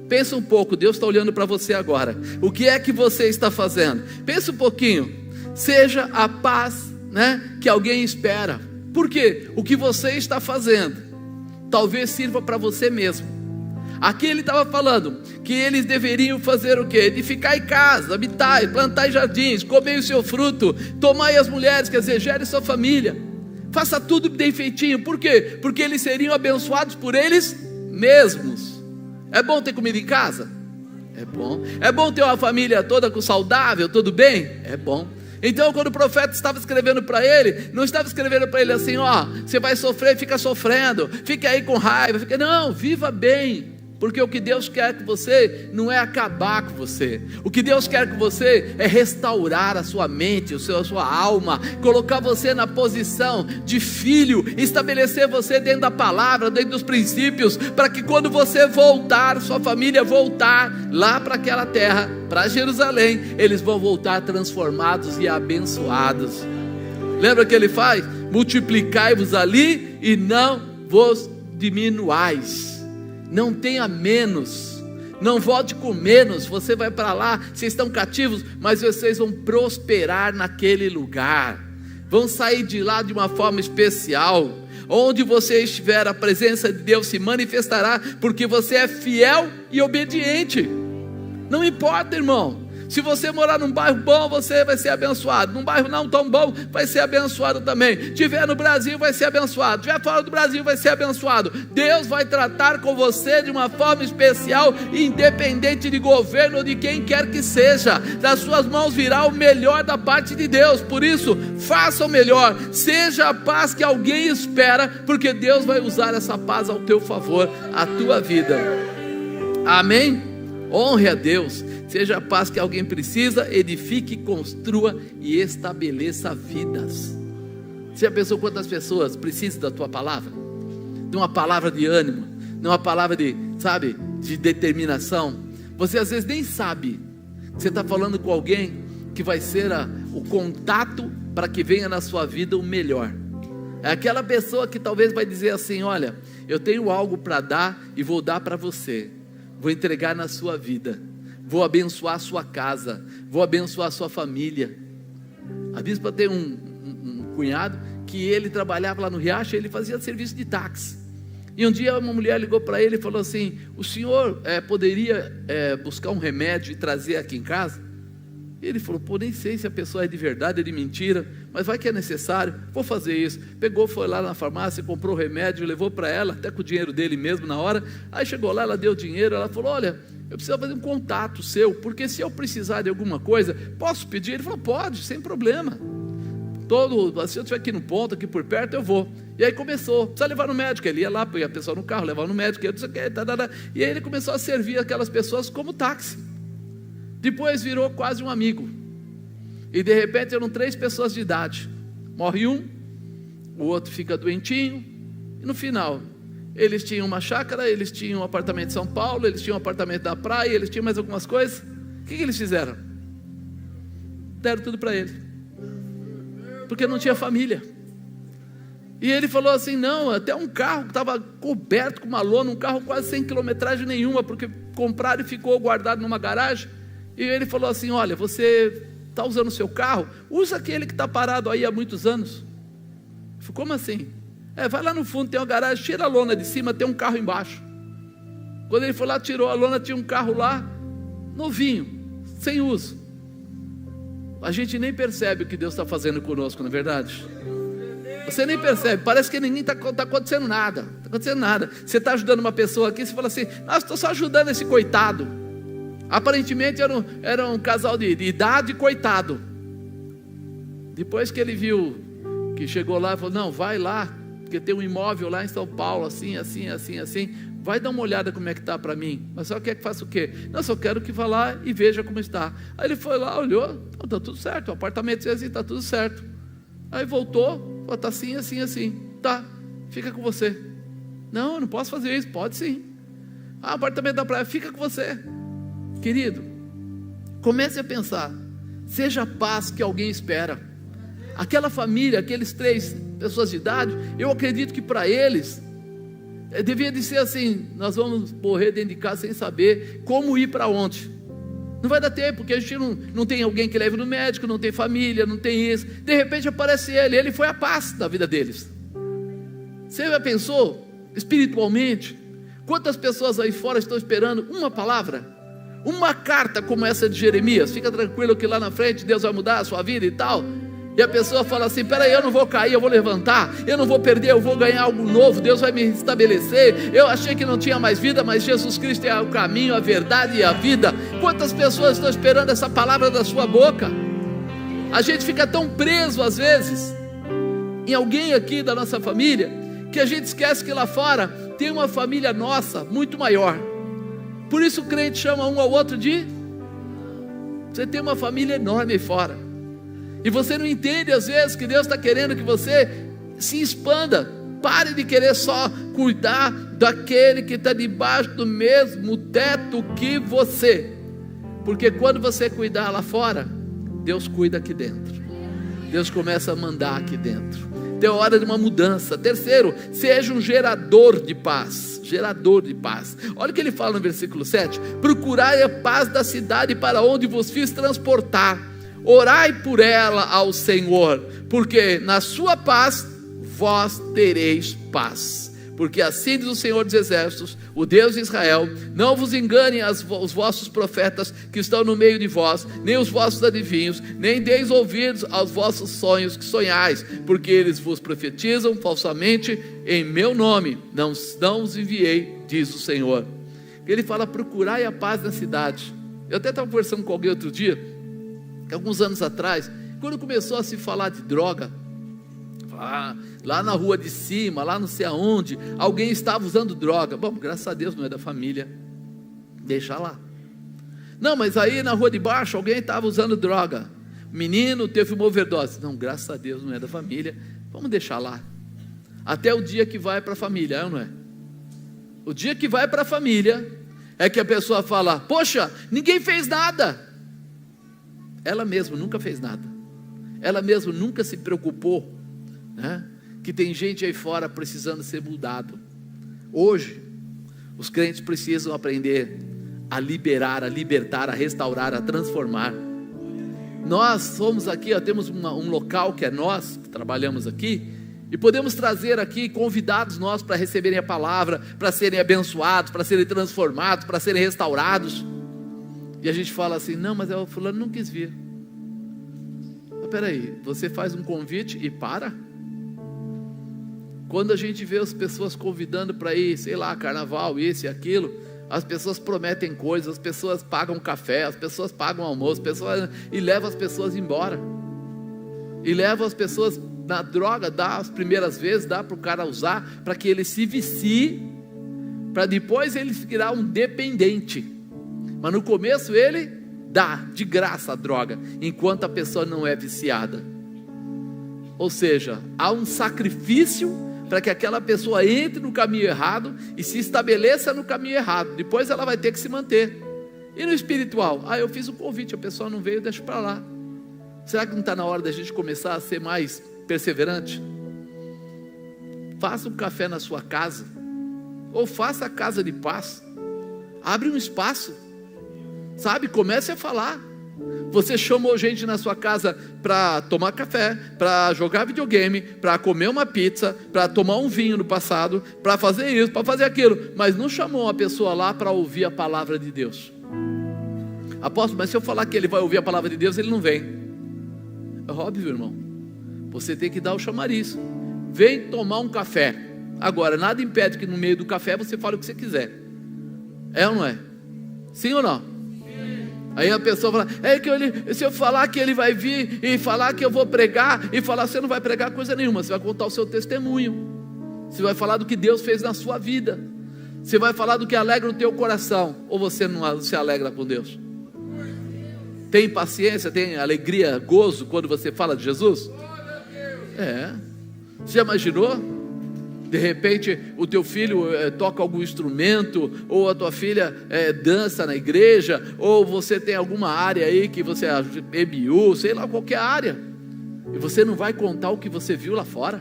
Pensa um pouco, Deus está olhando para você agora. O que é que você está fazendo? Pensa um pouquinho. Seja a paz, né, que alguém espera. Por quê? O que você está fazendo talvez sirva para você mesmo. Aqui ele estava falando que eles deveriam fazer o quê? Edificar em casa, habitar, plantar em jardins, comer o seu fruto, tomar as mulheres, quer dizer, gere sua família. Faça tudo bem feitinho. Por quê? Porque eles seriam abençoados por eles mesmos. É bom ter comida em casa? É bom. É bom ter uma família toda saudável, tudo bem? É bom. Então quando o profeta estava escrevendo para ele, não estava escrevendo para ele assim: ó, você vai sofrer, fica sofrendo, fica aí com raiva, não, viva bem. Porque o que Deus quer com você não é acabar com você. O que Deus quer com você é restaurar a sua mente, a sua alma, colocar você na posição de filho, estabelecer você dentro da palavra, dentro dos princípios, para que quando você voltar, sua família voltar lá para aquela terra, para Jerusalém, eles vão voltar transformados e abençoados. Lembra que ele faz? Multiplicai-vos ali e não vos diminuais. Não tenha menos, não volte com menos. Você vai para lá, vocês estão cativos, mas vocês vão prosperar naquele lugar, vão sair de lá de uma forma especial. Onde você estiver, a presença de Deus se manifestará, porque você é fiel e obediente. Não importa, irmão, se você morar num bairro bom, você vai ser abençoado. Num bairro não tão bom, vai ser abençoado também. Estiver no Brasil, vai ser abençoado. Estiver fora do Brasil, vai ser abençoado. Deus vai tratar com você de uma forma especial, independente de governo ou de quem quer que seja. Das suas mãos virá o melhor da parte de Deus. Por isso, faça o melhor. Seja a paz que alguém espera, porque Deus vai usar essa paz ao teu favor, a tua vida. Amém? Honre a Deus. Seja a paz que alguém precisa, edifique, construa e estabeleça vidas. Você já pensou quantas pessoas precisam da tua palavra? De uma palavra de ânimo, de uma palavra de determinação. Você às vezes nem sabe que você está falando com alguém que vai ser o contato para que venha na sua vida o melhor. É aquela pessoa que talvez vai dizer assim: olha, eu tenho algo para dar e vou dar para você. vou entregar na sua vida, vou abençoar a sua casa, vou abençoar a sua família. A bispa tem um cunhado que ele trabalhava lá no Riacho, ele fazia serviço de táxi. E um dia uma mulher ligou para ele e falou assim: o senhor poderia buscar um remédio e trazer aqui em casa? E ele falou: pô, nem sei se a pessoa é de verdade ou de mentira, mas vai que é necessário, vou fazer isso. Pegou, foi lá na farmácia, comprou o remédio, levou para ela, até com o dinheiro dele mesmo na hora. Aí chegou lá, ela deu o dinheiro, ela falou: olha, eu preciso fazer um contato seu, porque se eu precisar de alguma coisa, posso pedir? Ele falou: pode, sem problema. Se eu estiver aqui no ponto, aqui por perto, eu vou. E aí começou, precisa levar no médico. Ele ia lá, põe a pessoa no carro, levava no médico, e aí ele começou a servir aquelas pessoas como táxi. Depois virou quase um amigo. E de repente eram 3 pessoas de idade. Morre um, o outro fica doentinho, e no final, eles tinham uma chácara, eles tinham um apartamento em São Paulo, eles tinham um apartamento na praia, eles tinham mais algumas coisas. O que eles fizeram? Deram tudo para ele, porque não tinha família. E ele falou assim: não, até um carro que estava coberto com uma lona, um carro quase sem quilometragem nenhuma, porque compraram e ficou guardado numa garagem. E ele falou assim: olha, você está usando o seu carro, usa aquele que está parado aí há muitos anos. Eu falei: como assim? Vai lá no fundo, tem uma garagem, tira a lona de cima, tem um carro embaixo. Quando ele foi lá, tirou a lona, tinha um carro lá, novinho, sem uso. A gente nem percebe o que Deus está fazendo conosco, não é verdade? Você nem percebe, parece que ninguém está acontecendo nada. Não está acontecendo nada. Você está ajudando uma pessoa aqui, você fala assim: nossa, estou só ajudando esse coitado. Aparentemente era um casal de idade, coitado. Depois que ele viu, que chegou lá, falou: não, vai lá, porque tem um imóvel lá em São Paulo, assim, vai dar uma olhada como é que está para mim. Mas só quer que faça o quê? Não, só quero que vá lá e veja como está. Aí ele foi lá, olhou, está tudo certo, o apartamento assim, está tudo certo. Aí voltou, falou: está assim, tá, fica com você. Não, eu não posso fazer isso. Pode sim. O apartamento da praia, fica com você. Querido, comece a pensar, seja a paz que alguém espera. Aquela família, aqueles 3 pessoas de idade, eu acredito que para eles devia de ser assim: nós vamos morrer dentro de casa sem saber como ir para onde. Não vai dar tempo, porque a gente não tem alguém que leve no médico, não tem família, não tem isso. De repente aparece ele foi a paz da vida deles. Você já pensou, espiritualmente, quantas pessoas aí fora estão esperando uma palavra? Uma carta como essa de Jeremias: fica tranquilo que lá na frente Deus vai mudar a sua vida e tal. E a pessoa fala assim: peraí, eu não vou cair, eu vou levantar, eu não vou perder, eu vou ganhar algo novo, Deus vai me estabelecer. Eu achei que não tinha mais vida, mas Jesus Cristo é o caminho, a verdade e a vida. Quantas pessoas estão esperando essa palavra da sua boca? A gente fica tão preso às vezes em alguém aqui da nossa família, que a gente esquece que lá fora tem uma família nossa muito maior. Por isso o crente chama um ao outro de... Você tem uma família enorme aí fora, e você não entende às vezes que Deus está querendo que você se expanda. Pare de querer só cuidar daquele que está debaixo do mesmo teto que você, porque quando você cuidar lá fora, Deus cuida aqui dentro. Deus começa a mandar aqui dentro. Tem hora de uma mudança. Terceiro, seja um gerador de paz. Gerador de paz. Olha o que ele fala no versículo 7: procurai a paz da cidade para onde vos fiz transportar, orai por ela ao Senhor, porque na sua paz vós tereis paz. Porque assim diz o Senhor dos Exércitos, o Deus de Israel: não vos enganem os vossos profetas que estão no meio de vós, nem os vossos adivinhos, nem deis ouvidos aos vossos sonhos que sonhais, porque eles vos profetizam falsamente em meu nome. Não os enviei, diz o Senhor. Ele fala: procurai a paz na cidade. Eu até estava conversando com alguém outro dia, que alguns anos atrás, quando começou a se falar de droga, lá na rua de cima, lá não sei aonde, alguém estava usando droga. Bom, graças a Deus não é da família, deixa lá. Não, mas aí na rua de baixo alguém estava usando droga, menino teve uma overdose. Não, graças a Deus não é da família, vamos deixar lá. Até o dia que vai para a família, não é? O dia que vai para a família é que a pessoa fala: poxa, ninguém fez nada. Ela mesma nunca fez nada, ela mesma nunca se preocupou, né? Que tem gente aí fora precisando ser mudado. Hoje Os crentes precisam aprender a liberar, a libertar, a restaurar, a transformar. Nós somos aqui, temos um local que é nós, que trabalhamos aqui, e podemos trazer aqui convidados nossos para receberem a palavra, para serem abençoados, para serem transformados, para serem restaurados. E a gente fala assim, não, mas o fulano não quis vir. Mas peraí, você faz um convite e para? Quando a gente vê as pessoas convidando para ir, sei lá, carnaval, isso e aquilo, as pessoas prometem coisas, as pessoas pagam café, as pessoas pagam almoço, e levam as pessoas embora. E levam as pessoas na droga, dá as primeiras vezes, dá para o cara usar, para que ele se vicie, para depois ele virar um dependente. Mas no começo ele dá de graça a droga, enquanto a pessoa não é viciada. Ou seja, há um sacrifício para que aquela pessoa entre no caminho errado e se estabeleça no caminho errado. Depois ela vai ter que se manter. E no espiritual? Eu fiz um convite, a pessoa não veio, deixa para lá. Será que não está na hora da gente começar a ser mais perseverante? Faça um café na sua casa, ou faça a casa de paz. Abre um espaço, sabe? Comece a falar. Você chamou gente na sua casa para tomar café, para jogar videogame, para comer uma pizza, para tomar um vinho no passado, para fazer isso, para fazer aquilo, mas não chamou uma pessoa lá para ouvir a palavra de Deus. Apóstolo, mas se eu falar que ele vai ouvir a palavra de Deus, ele não vem. É óbvio, irmão. Você tem que dar o chamariz. Vem tomar um café. Agora, nada impede que no meio do café você fale o que você quiser. É ou não é? Sim ou não? Aí a pessoa fala, se eu falar que ele vai vir e falar que eu vou pregar, e falar, você não vai pregar coisa nenhuma, você vai contar o seu testemunho, você vai falar do que Deus fez na sua vida, você vai falar do que alegra o teu coração, ou você não se alegra com Deus? Tem paciência, tem alegria, gozo quando você fala de Jesus? Você já imaginou? De repente o teu filho toca algum instrumento, ou a tua filha dança na igreja, ou você tem alguma área aí que você é EBU, sei lá, qualquer área, e você não vai contar o que você viu lá fora,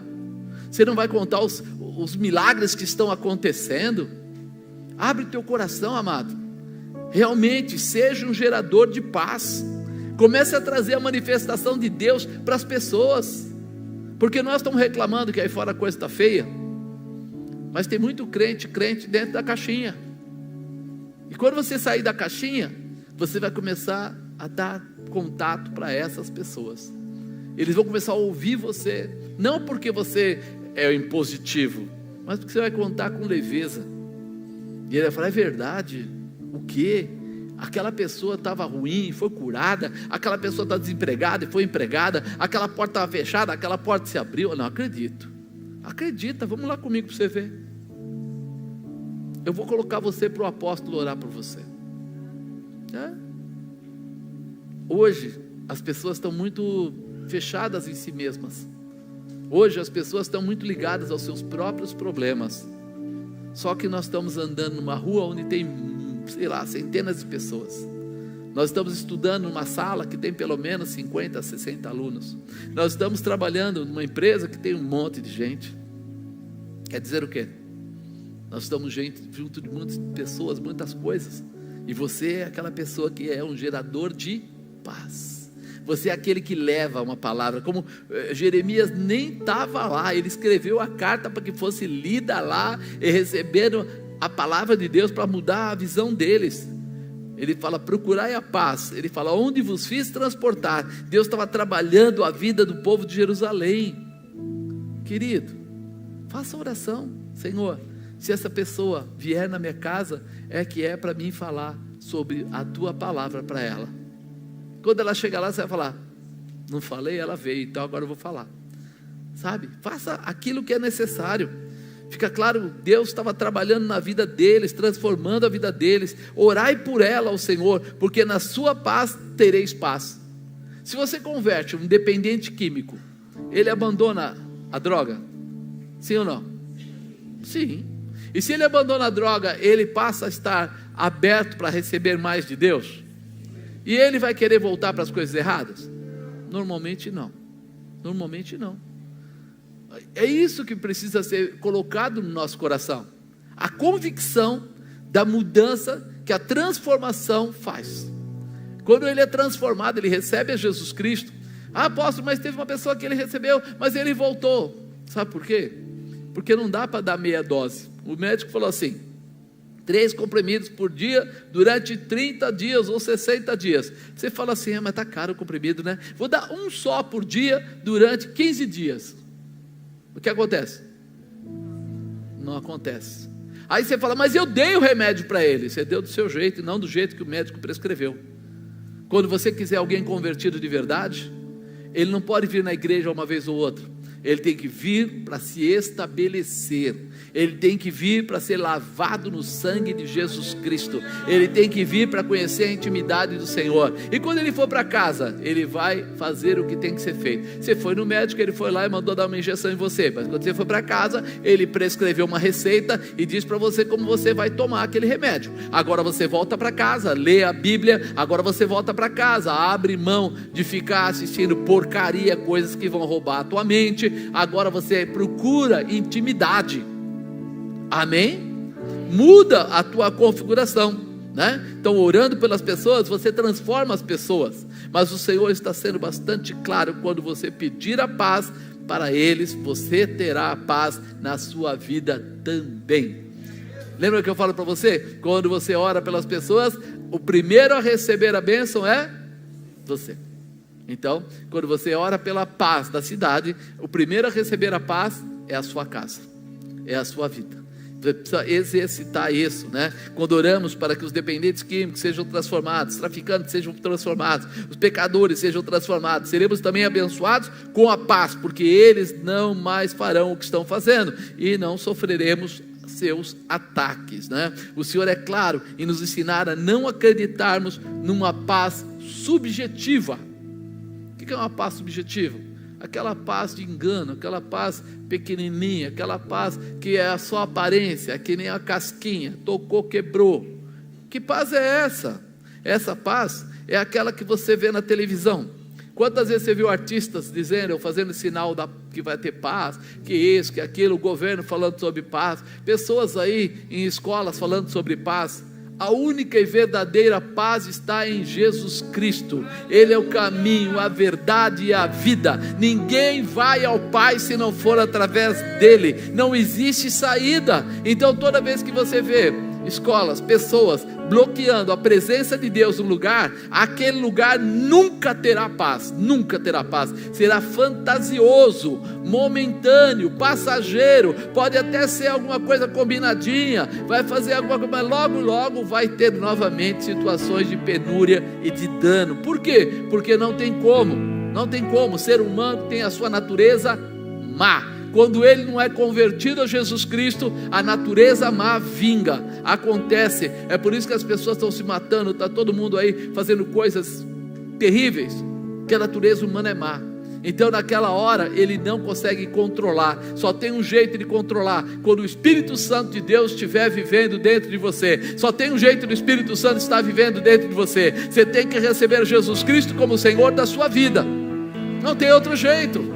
você não vai contar os milagres que estão acontecendo. Abre teu coração, amado, realmente seja um gerador de paz, comece a trazer a manifestação de Deus para as pessoas, porque nós estamos reclamando que aí fora a coisa está feia, mas tem muito crente dentro da caixinha. E quando você sair da caixinha, você vai começar a dar contato para essas pessoas. Eles vão começar a ouvir você, não porque você é impositivo, mas porque você vai contar com leveza. E ele vai falar, é verdade, o quê? Aquela pessoa estava ruim, foi curada, aquela pessoa está desempregada e foi empregada, aquela porta estava fechada, aquela porta se abriu. Eu não acredito. Acredita, vamos lá comigo para você ver. Eu vou colocar você para o apóstolo orar por você. Hoje as pessoas estão muito fechadas em si mesmas. Hoje as pessoas estão muito ligadas aos seus próprios problemas. Só que nós estamos andando numa rua onde tem, sei lá, centenas de pessoas. Nós estamos estudando numa sala que tem pelo menos 50, 60 alunos. Nós estamos trabalhando numa empresa que tem um monte de gente. Quer dizer o quê? Nós estamos junto de muitas pessoas, muitas coisas. E você é aquela pessoa que é um gerador de paz. Você é aquele que leva uma palavra. Como Jeremias nem estava lá, ele escreveu a carta para que fosse lida lá e recebendo a palavra de Deus para mudar a visão deles. Ele fala, procurai a paz. Ele fala, onde vos fiz transportar. Deus estava trabalhando a vida do povo de Jerusalém. Querido, faça oração. Senhor, se essa pessoa vier na minha casa, é para mim falar sobre a tua palavra para ela. Quando ela chegar lá, você vai falar, não falei, ela veio, então agora eu vou falar. Sabe, faça aquilo que é necessário. Fica claro, Deus estava trabalhando na vida deles, transformando a vida deles. Orai por ela ao Senhor, porque na sua paz tereis paz. Se você converte um dependente químico, ele abandona a droga? Sim ou não? Sim. E se ele abandona a droga, ele passa a estar aberto para receber mais de Deus? E ele vai querer voltar para as coisas erradas? Normalmente não. Normalmente não. É isso que precisa ser colocado no nosso coração. A convicção da mudança que a transformação faz. Quando ele é transformado, ele recebe a Jesus Cristo. Ah, apóstolo, mas teve uma pessoa que ele recebeu, mas ele voltou. Sabe por quê? Porque não dá para dar meia dose. O médico falou assim: 3 comprimidos por dia durante 30 dias ou 60 dias. Você fala assim: mas está caro o comprimido, né? Vou dar um só por dia durante 15 dias. O que acontece? Não acontece. Aí você fala: mas eu dei o remédio para ele. Você deu do seu jeito e não do jeito que o médico prescreveu. Quando você quiser alguém convertido de verdade, ele não pode vir na igreja uma vez ou outra. Ele tem que vir para se estabelecer. Ele tem que vir para ser lavado no sangue de Jesus Cristo. Ele tem que vir para conhecer a intimidade do Senhor. E quando ele for para casa, ele vai fazer o que tem que ser feito. Você foi no médico, ele foi lá e mandou dar uma injeção em você. Mas quando você for para casa, ele prescreveu uma receita e diz para você como você vai tomar aquele remédio. Agora você volta para casa, lê a Bíblia. Agora você volta para casa, abre mão de ficar assistindo porcaria, coisas que vão roubar a tua mente. Agora você procura intimidade. Amém? Muda a tua configuração, né? Então, orando pelas pessoas, você transforma as pessoas. Mas o Senhor está sendo bastante claro: quando você pedir a paz para eles, você terá a paz na sua vida também. Lembra que eu falo para você? Quando você ora pelas pessoas, o primeiro a receber a bênção é você. Então, quando você ora pela paz da cidade, o primeiro a receber a paz é a sua casa, é a sua vida. Você precisa exercitar isso, né? Quando oramos para que os dependentes químicos sejam transformados, os traficantes sejam transformados, os pecadores sejam transformados, seremos também abençoados com a paz, porque eles não mais farão o que estão fazendo e não sofreremos seus ataques, né? O Senhor é claro em nos ensinar a não acreditarmos numa paz subjetiva. O que é uma paz subjetiva? Aquela paz de engano, aquela paz pequenininha, aquela paz que é só aparência, é que nem a casquinha, tocou, quebrou. Que paz é essa? Essa paz é aquela que você vê na televisão. Quantas vezes você viu artistas dizendo, ou fazendo sinal que vai ter paz, que isso, que aquilo, o governo falando sobre paz, pessoas aí em escolas falando sobre paz? A única e verdadeira paz está em Jesus Cristo. Ele é o caminho, a verdade e a vida. Ninguém vai ao Pai se não for através dele. Não existe saída. Então toda vez que você vê escolas, pessoas bloqueando a presença de Deus no lugar, aquele lugar nunca terá paz, nunca terá paz. Será fantasioso, momentâneo, passageiro, pode até ser alguma coisa combinadinha, vai fazer alguma coisa, mas logo logo vai ter novamente situações de penúria e de dano. Por quê? Porque não tem como, o ser humano tem a sua natureza má. Quando ele não é convertido a Jesus Cristo, a natureza má vinga, acontece. É por isso que as pessoas estão se matando, está todo mundo aí fazendo coisas terríveis, que a natureza humana é má. Então naquela hora ele não consegue controlar. Só tem um jeito de controlar: quando o Espírito Santo de Deus estiver vivendo dentro de você. Só tem um jeito do Espírito Santo estar vivendo dentro de você. Você tem que receber Jesus Cristo como o Senhor da sua vida. Não tem outro jeito.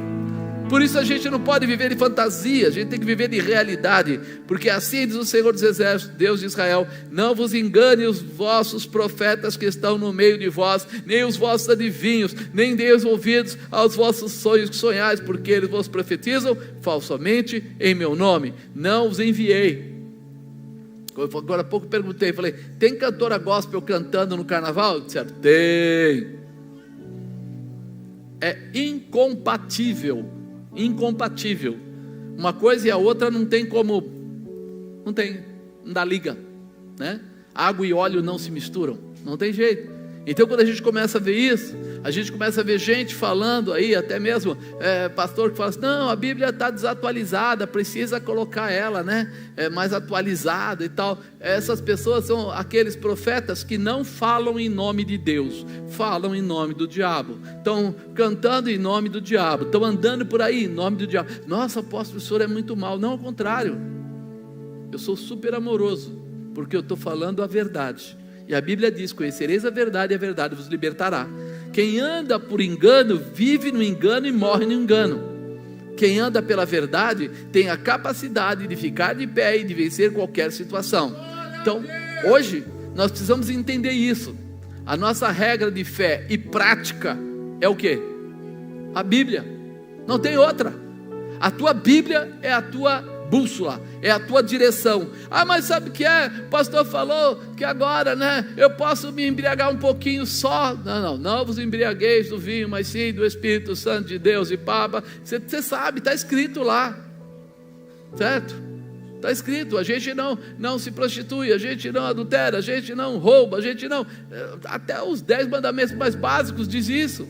Por isso a gente não pode viver de fantasia, a gente tem que viver de realidade, porque assim diz o Senhor dos Exércitos, Deus de Israel: não vos engane os vossos profetas que estão no meio de vós, nem os vossos adivinhos, nem deis ouvidos aos vossos sonhos que sonhais, porque eles vos profetizam falsamente em meu nome. Não os enviei. Agora há pouco perguntei, falei: tem cantora gospel cantando no carnaval? Disseram: tem. É incompatível. Uma coisa e a outra não tem como, não dá liga, né? Água e óleo não se misturam, não tem jeito. Então quando a gente começa a ver isso, a gente começa a ver gente falando aí, até mesmo pastor que fala assim: não, a Bíblia está desatualizada, precisa colocar ela, né, mais atualizada e tal. Essas pessoas são aqueles profetas que não falam em nome de Deus, falam em nome do diabo. Estão cantando em nome do diabo, estão andando por aí em nome do diabo. Nossa, apóstolo, o senhor é muito mal. Não, ao contrário, eu sou super amoroso, porque eu estou falando a verdade. E a Bíblia diz: conhecereis a verdade e a verdade vos libertará. Quem anda por engano, vive no engano e morre no engano. Quem anda pela verdade, tem a capacidade de ficar de pé e de vencer qualquer situação. Então, Hoje nós precisamos entender isso. A nossa regra de fé e prática é o quê? A Bíblia. Não tem outra. A tua Bíblia é a tua bússola, é a tua direção. Ah, mas sabe o que é? O pastor falou que agora, eu posso me embriagar um pouquinho só. Não vos embriagueis do vinho, mas sim do Espírito Santo de Deus. E papa, você sabe, está escrito lá, certo? Está escrito, a gente não se prostitui, a gente não adultera, a gente não rouba, a gente não... Até os 10 mandamentos mais básicos diz isso.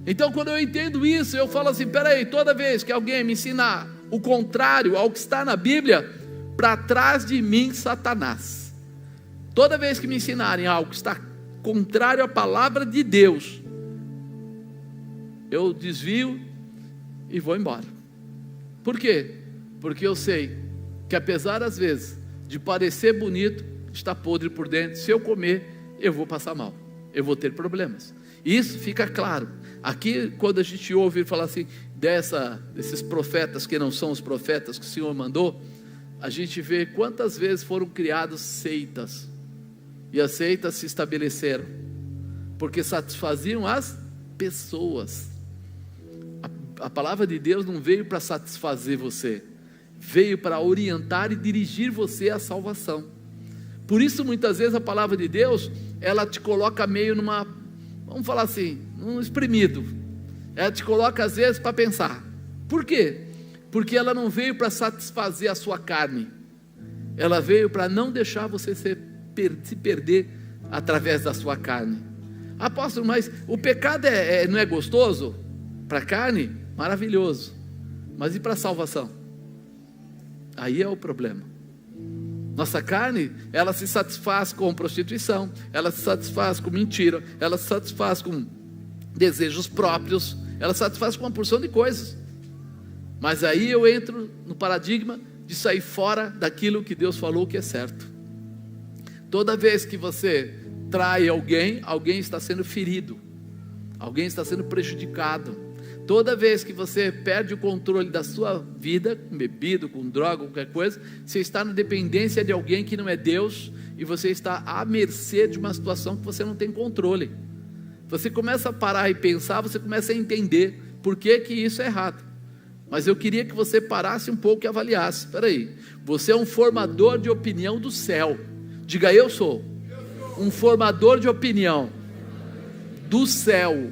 Então quando eu entendo isso, eu falo assim, peraí, toda vez que alguém me ensinar o contrário ao que está na Bíblia, para trás de mim Satanás. Toda vez que me ensinarem algo que está contrário à palavra de Deus, eu desvio e vou embora. Por quê? Porque eu sei que apesar às vezes de parecer bonito, está podre por dentro. Se eu comer, eu vou passar mal, eu vou ter problemas. Isso fica claro. Aqui quando a gente ouve falar assim, desses profetas que não são os profetas que o Senhor mandou, a gente vê quantas vezes foram criadas seitas, e as seitas se estabeleceram, porque satisfaziam as pessoas. A palavra de Deus não veio para satisfazer você, veio para orientar e dirigir você à salvação. Por isso muitas vezes a palavra de Deus, ela te coloca meio numa, vamos falar assim, num espremido. Ela te coloca às vezes para pensar. Por quê? Porque ela não veio para satisfazer a sua carne, ela veio para não deixar você se perder através da sua carne. Apóstolo, mas o pecado não é gostoso? Para a carne, maravilhoso, mas e para a salvação? Aí é o problema. Nossa carne, ela se satisfaz com prostituição, ela se satisfaz com mentira, ela se satisfaz com desejos próprios, ela se satisfaz com uma porção de coisas. Mas aí eu entro no paradigma de sair fora daquilo que Deus falou que é certo. Toda vez que você trai alguém, alguém está sendo ferido, alguém está sendo prejudicado. Toda vez que você perde o controle da sua vida, com bebida, com droga, qualquer coisa, você está na dependência de alguém que não é Deus, e você está à mercê de uma situação que você não tem controle. Você começa a parar e pensar, você começa a entender por que isso é errado. Mas eu queria que você parasse um pouco e avaliasse. Espera aí, você é um formador de opinião do céu. Diga, eu sou um formador de opinião do céu.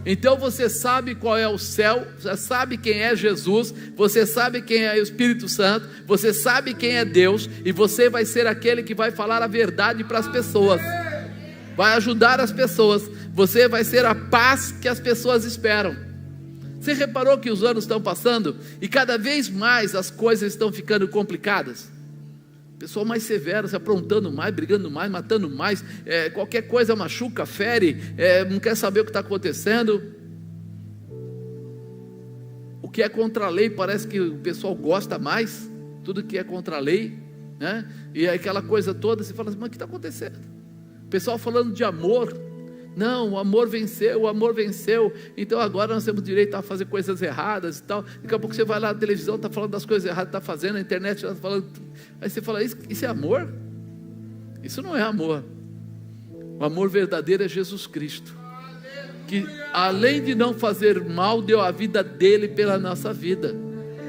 Então você sabe qual é o céu, você sabe quem é Jesus, você sabe quem é o Espírito Santo, você sabe quem é Deus, e você vai ser aquele que vai falar a verdade para as pessoas, vai ajudar as pessoas, você vai ser a paz que as pessoas esperam. Você reparou que os anos estão passando e cada vez mais as coisas estão ficando complicadas? Pessoal mais severo, se aprontando mais, brigando mais, matando mais, qualquer coisa machuca, fere, não quer saber o que está acontecendo. O que é contra a lei parece que o pessoal gosta mais, tudo que é contra a lei, né? E aquela coisa toda, você fala assim, mas o que está acontecendo? O pessoal falando de amor, não, o amor venceu, então agora nós temos direito a fazer coisas erradas e tal. Daqui a pouco você vai lá na televisão, está falando das coisas erradas que está fazendo, na internet está falando, aí você fala, isso é amor? Isso não é amor. O amor verdadeiro é Jesus Cristo, que além de não fazer mal, deu a vida dele pela nossa vida.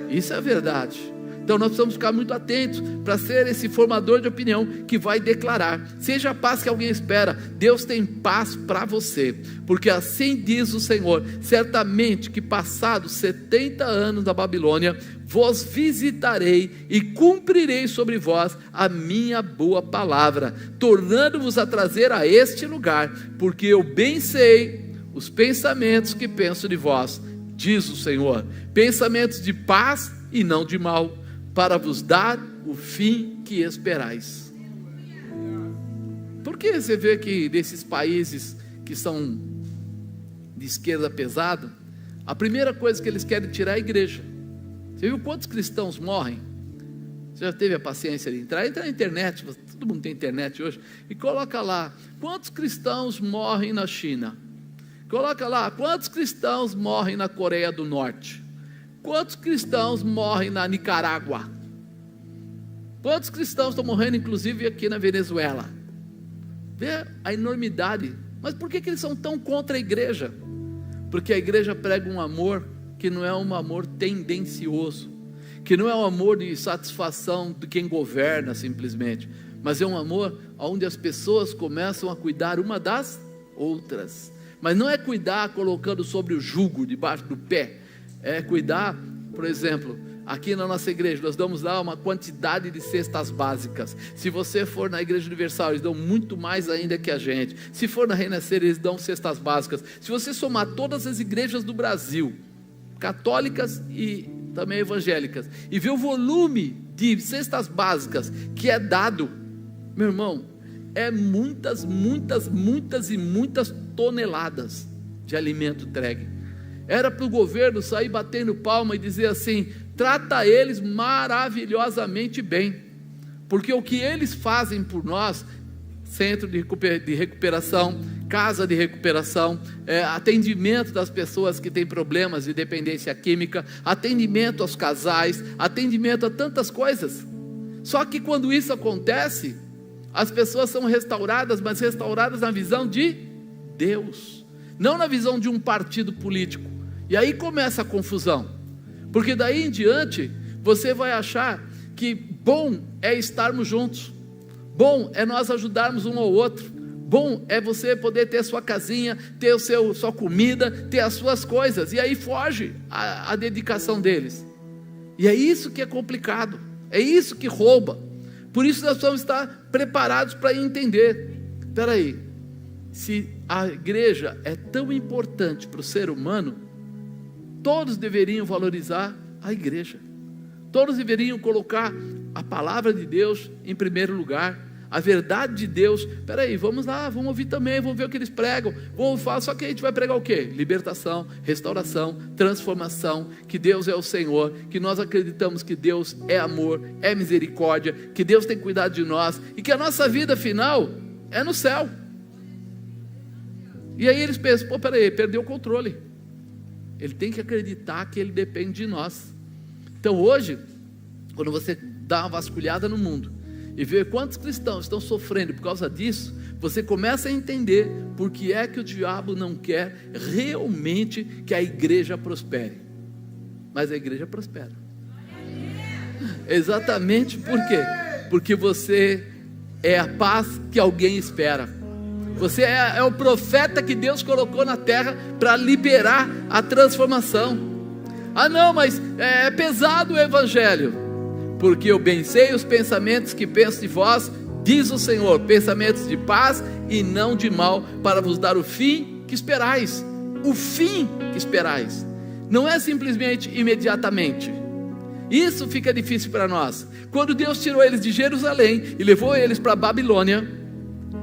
Isso é a verdade. Então nós precisamos ficar muito atentos para ser esse formador de opinião que vai declarar, seja a paz que alguém espera. Deus tem paz para você, porque assim diz o Senhor, certamente que passados 70 anos da Babilônia, vos visitarei e cumprirei sobre vós a minha boa palavra, tornando-vos a trazer a este lugar, porque eu bem sei os pensamentos que penso de vós, diz o Senhor, pensamentos de paz e não de mal, para vos dar o fim que esperais. Por que você vê que desses países que são de esquerda pesada, a primeira coisa que eles querem tirar é a igreja? Você viu quantos cristãos morrem? Você já teve a paciência de entrar? Entra na internet, todo mundo tem internet hoje, e coloca lá, quantos cristãos morrem na China? Coloca lá, quantos cristãos morrem na Coreia do Norte? Quantos cristãos morrem na Nicarágua? Quantos cristãos estão morrendo, inclusive aqui na Venezuela? Vê a enormidade. Mas por que eles são tão contra a igreja? Porque a igreja prega um amor que não é um amor tendencioso, que não é um amor de satisfação de quem governa simplesmente, mas é um amor onde as pessoas começam a cuidar uma das outras. Mas não é cuidar colocando sobre o jugo, debaixo do pé. É cuidar, por exemplo, aqui na nossa igreja, nós damos lá uma quantidade de cestas básicas. Se você for na Igreja Universal, eles dão muito mais ainda que a gente. Se for na Renascer, eles dão cestas básicas. Se você somar todas as igrejas do Brasil, católicas e também evangélicas, e ver o volume de cestas básicas que é dado, meu irmão, é muitas toneladas de alimento entregue. Era para o governo sair batendo palma e dizer assim: trata eles maravilhosamente bem, porque o que eles fazem por nós, centro de recuperação, casa de recuperação, atendimento das pessoas que têm problemas de dependência química, atendimento aos casais, atendimento a tantas coisas. Só que quando isso acontece, as pessoas são restauradas, mas restauradas na visão de Deus, não na visão de um partido político. E aí começa a confusão, porque daí em diante você vai achar que bom é estarmos juntos, bom é nós ajudarmos um ao outro, bom é você poder ter a sua casinha, ter sua comida, ter as suas coisas, e aí foge a dedicação deles. E é isso que é complicado, é isso que rouba. Por isso nós precisamos estar preparados para entender. Espera aí, se a igreja é tão importante para o ser humano, todos deveriam valorizar a igreja, todos deveriam colocar a palavra de Deus em primeiro lugar, a verdade de Deus. Espera aí, vamos lá, vamos ouvir também, vamos ver o que eles pregam, vamos falar. Só que a gente vai pregar o quê? Libertação, restauração, transformação, que Deus é o Senhor, que nós acreditamos que Deus é amor, é misericórdia, que Deus tem cuidado de nós, e que a nossa vida final é no céu. E aí eles pensam: pô, espera aí, perdeu o controle. Ele tem que acreditar que ele depende de nós. Então hoje, quando você dá uma vasculhada no mundo e vê quantos cristãos estão sofrendo por causa disso, você começa a entender por que é que o diabo não quer realmente que a igreja prospere. Mas a igreja prospera. Exatamente por quê? Porque você é a paz que alguém espera. Você é o profeta que Deus colocou na terra para liberar a transformação. Ah não, mas é pesado o evangelho. Porque eu bem sei os pensamentos que penso de vós, diz o Senhor, pensamentos de paz e não de mal, para vos dar o fim que esperais. O fim que esperais. Não é simplesmente imediatamente. Isso fica difícil para nós. Quando Deus tirou eles de Jerusalém e levou eles para a Babilônia,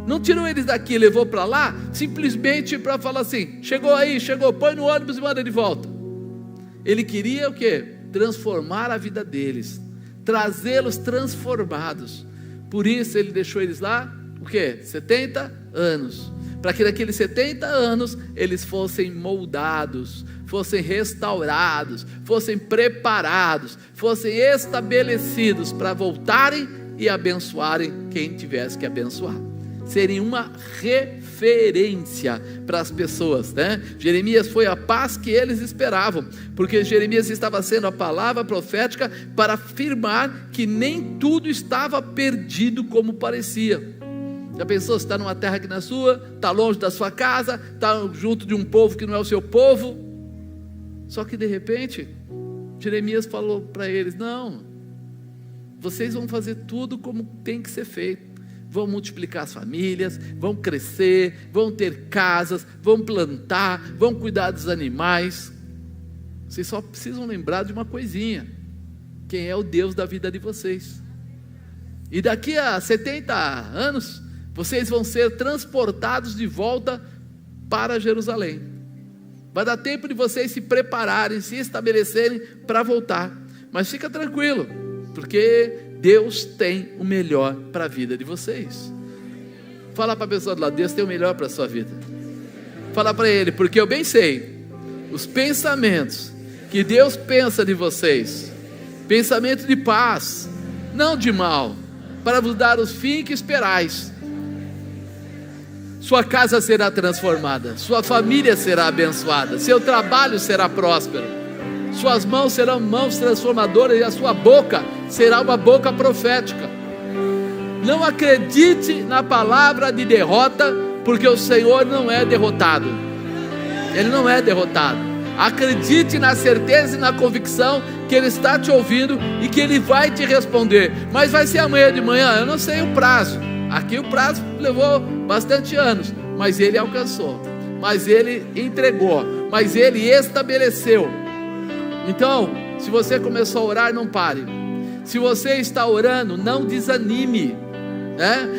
não tirou eles daqui e levou para lá simplesmente para falar assim: chegou aí, chegou, põe no ônibus e manda de volta. Ele queria o quê? Transformar a vida deles, trazê-los transformados. Por isso ele deixou eles lá, o quê? 70 anos, para que naqueles 70 anos eles fossem moldados, fossem restaurados, fossem preparados, fossem estabelecidos para voltarem e abençoarem quem tivesse que abençoar. Serem uma referência para as pessoas, né? Jeremias foi a paz que eles esperavam, porque Jeremias estava sendo a palavra profética para afirmar que nem tudo estava perdido como parecia. Já pensou? Você está numa terra que não é sua, está longe da sua casa, está junto de um povo que não é o seu povo. Só que de repente Jeremias falou para eles: não, vocês vão fazer tudo como tem que ser feito. Vão multiplicar as famílias, vão crescer, vão ter casas, vão plantar, vão cuidar dos animais. Vocês só precisam lembrar de uma coisinha: quem é o Deus da vida de vocês. E daqui a 70 anos vocês vão ser transportados de volta para Jerusalém. Vai dar tempo de vocês se prepararem, se estabelecerem para voltar. Mas fica tranquilo, porque Deus tem o melhor para a vida de vocês. Fala para a pessoa do lado: Deus tem o melhor para a sua vida. Fala para ele: porque eu bem sei os pensamentos que Deus pensa de vocês, pensamento de paz, não de mal, para vos dar os fins que esperais. Sua casa será transformada, sua família será abençoada, seu trabalho será próspero, suas mãos serão mãos transformadoras e a sua boca será uma boca profética. Não acredite na palavra de derrota, porque o Senhor não é derrotado. Ele não é derrotado. Acredite na certeza e na convicção que Ele está te ouvindo e que Ele vai te responder. Mas vai ser amanhã de manhã? Eu não sei o prazo. Aqui o prazo levou bastante anos, mas Ele alcançou, mas Ele entregou, mas Ele estabeleceu. Então, se você começou a orar, não pare. Se você está orando, não desanime.